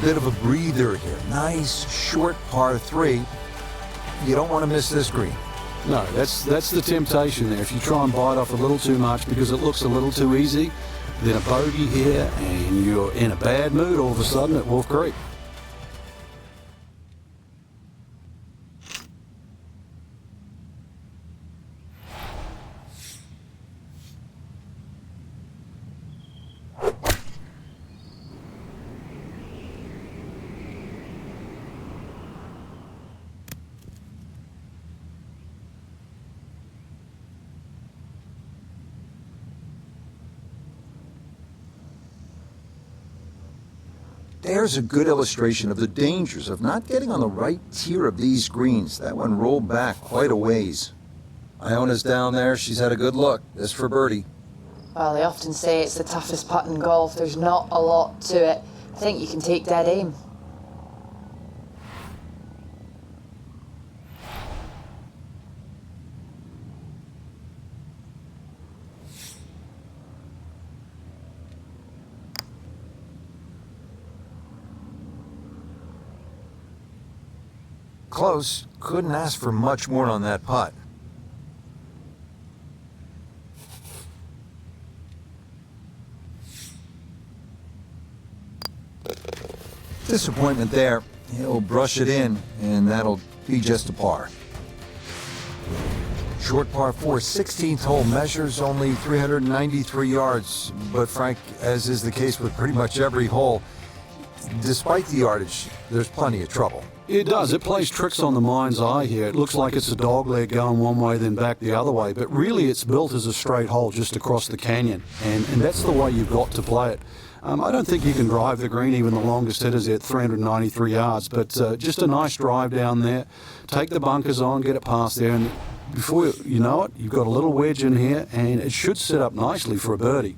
bit of a breather here. Nice short par 3. You don't want to miss this green. No, that's the temptation there. If you try and bite off a little too much because it looks a little too easy, then a bogey here and you're in a bad mood all of a sudden at Wolf Creek. There's a good illustration of the dangers of not getting on the right tier of these greens. That one rolled back quite a ways. Iona's down there. She's had a good look. This for birdie. Well, they often say it's the toughest putt in golf. There's not a lot to it. I think you can take dead aim. Close. Couldn't ask for much more on that putt. Disappointment there. He'll brush it in, and that'll be just a par. Short par 4, 16th hole, measures only 393 yards. But Frank, as is the case with pretty much every hole, despite the yardage, there's plenty of trouble. It does. It plays tricks on the mind's eye here. It looks like it's a dog leg going one way, then back the other way. But really, it's built as a straight hole just across the canyon. And that's the way you've got to play it. I don't think you can drive the green, even the longest hitters at 393 yards. But just a nice drive down there. Take the bunkers on, get it past there. And before you know it, you've got a little wedge in here. And it should set up nicely for a birdie.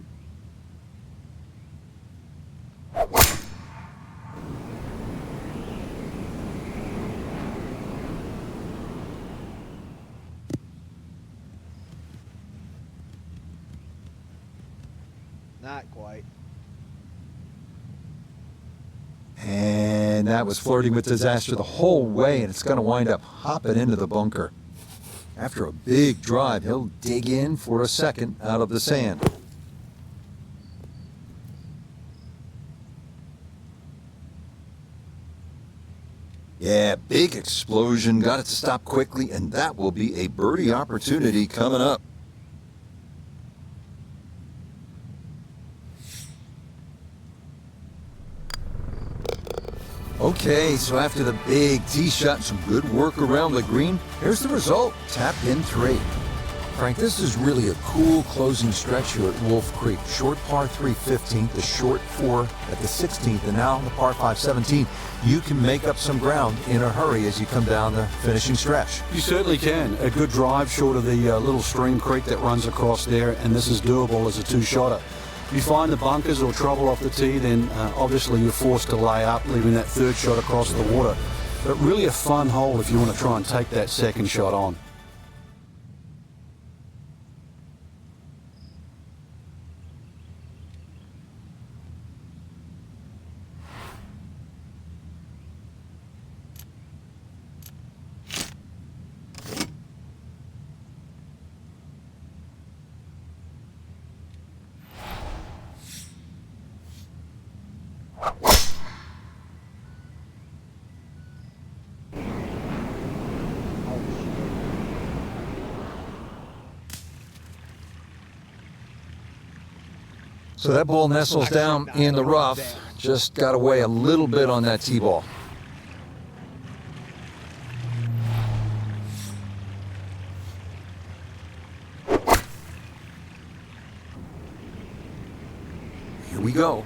Not quite. And that was flirting with disaster the whole way, and it's going to wind up hopping into the bunker. After a big drive, he'll dig in for a second out of the sand. Yeah, big explosion. Got it to stop quickly, and that will be a birdie opportunity coming up. Okay, so after the big tee shot and some good work around the green, here's the result. Tap in 3. Frank, this is really a cool closing stretch here at Wolf Creek. Short par 3 15th, the short 4 at the 16th, and now the par 5 17th. You can make up some ground in a hurry as you come down the finishing stretch. You certainly can. A good drive short of the little stream creek that runs across there, and this is doable as a two-shotter. If you find the bunkers or trouble off the tee, then obviously you're forced to lay up, leaving that third shot across the water. But really a fun hole if you want to try and take that second shot on. So that ball nestles down in the rough. Just got to weigh a little bit on that tee ball. Here we go.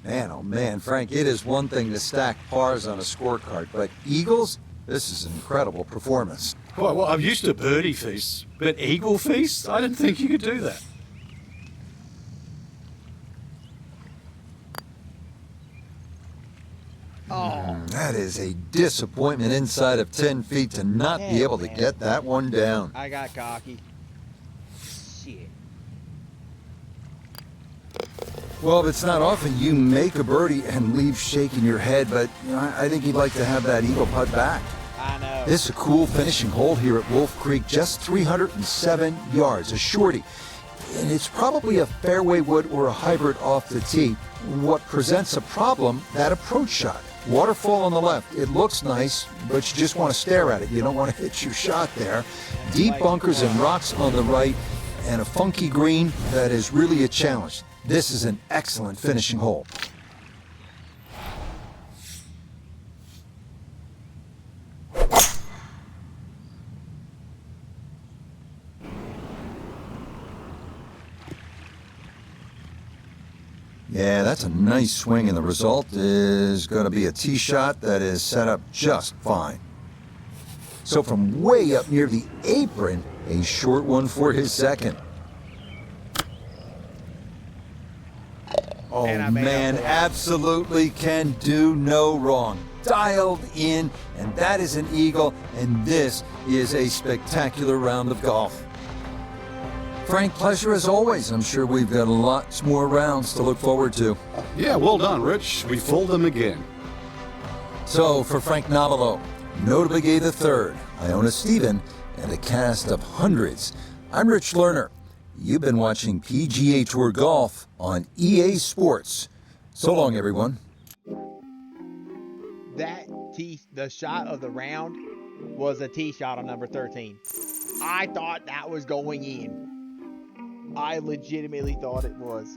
Man, oh man, Frank, it is one thing to stack pars on a scorecard, but eagles, this is an incredible performance. Well, I'm used to birdie feasts, but eagle feasts? I didn't think you could do that. That is a disappointment inside of 10 feet to not be able to get that one down. I got cocky. Shit. Well, it's not often you make a birdie and leave shaking your head, but you know, I think you'd like to have that eagle putt back. I know. This is a cool finishing hole here at Wolf Creek, just 307 yards, a shorty. And it's probably a fairway wood or a hybrid off the tee. What presents a problem, that approach shot. Waterfall on the left, it looks nice, but you just want to stare at it. You don't want to hit your shot there. Deep bunkers and rocks on the right, and a funky green that is really a challenge. This is an excellent finishing hole. Yeah, that's a nice swing, and the result is going to be a tee shot that is set up just fine. So from way up near the apron, a short one for his second. Oh man, absolutely can do no wrong. Dialed in, and that is an eagle, and this is a spectacular round of golf. Frank, pleasure as always. I'm sure we've got lots more rounds to look forward to. Yeah, well done, Rich. We fooled them again. So, for Frank Nobilo, Notably Gay III, Iona Stephen, and a cast of hundreds, I'm Rich Lerner. You've been watching PGA Tour Golf on EA Sports. So long, everyone. The shot of the round was a tee shot on number 13. I thought that was going in. I legitimately thought it was.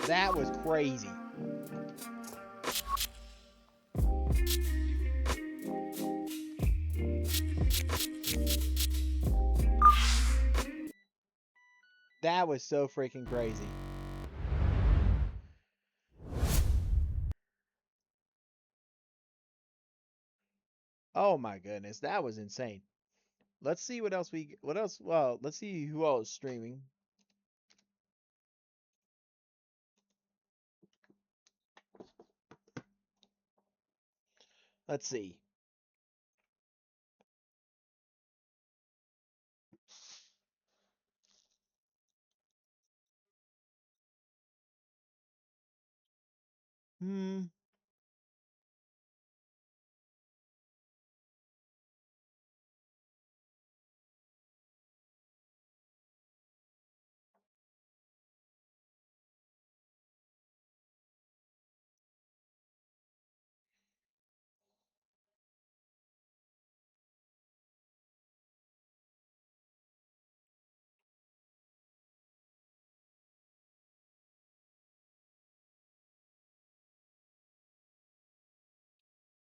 That was crazy. That was so freaking crazy. Oh my goodness, that was insane. Let's see what else let's see who else is streaming. Let's see. Hmm.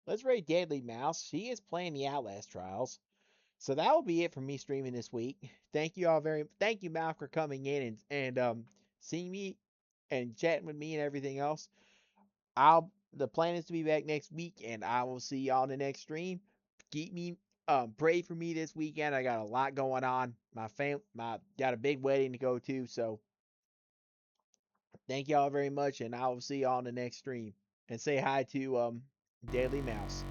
Let's rate Deadly Mouse. She is playing the Outlast Trials. So that will be it for me streaming this week. Thank you, Mal, for coming in and seeing me and chatting with me and everything else. The plan is to be back next week, and I will see y'all in the next stream. Keep me pray for me this weekend. I got a lot going on. My got a big wedding to go to, so thank y'all very much, and I will see y'all in the next stream. And say hi to Deadly Mouse.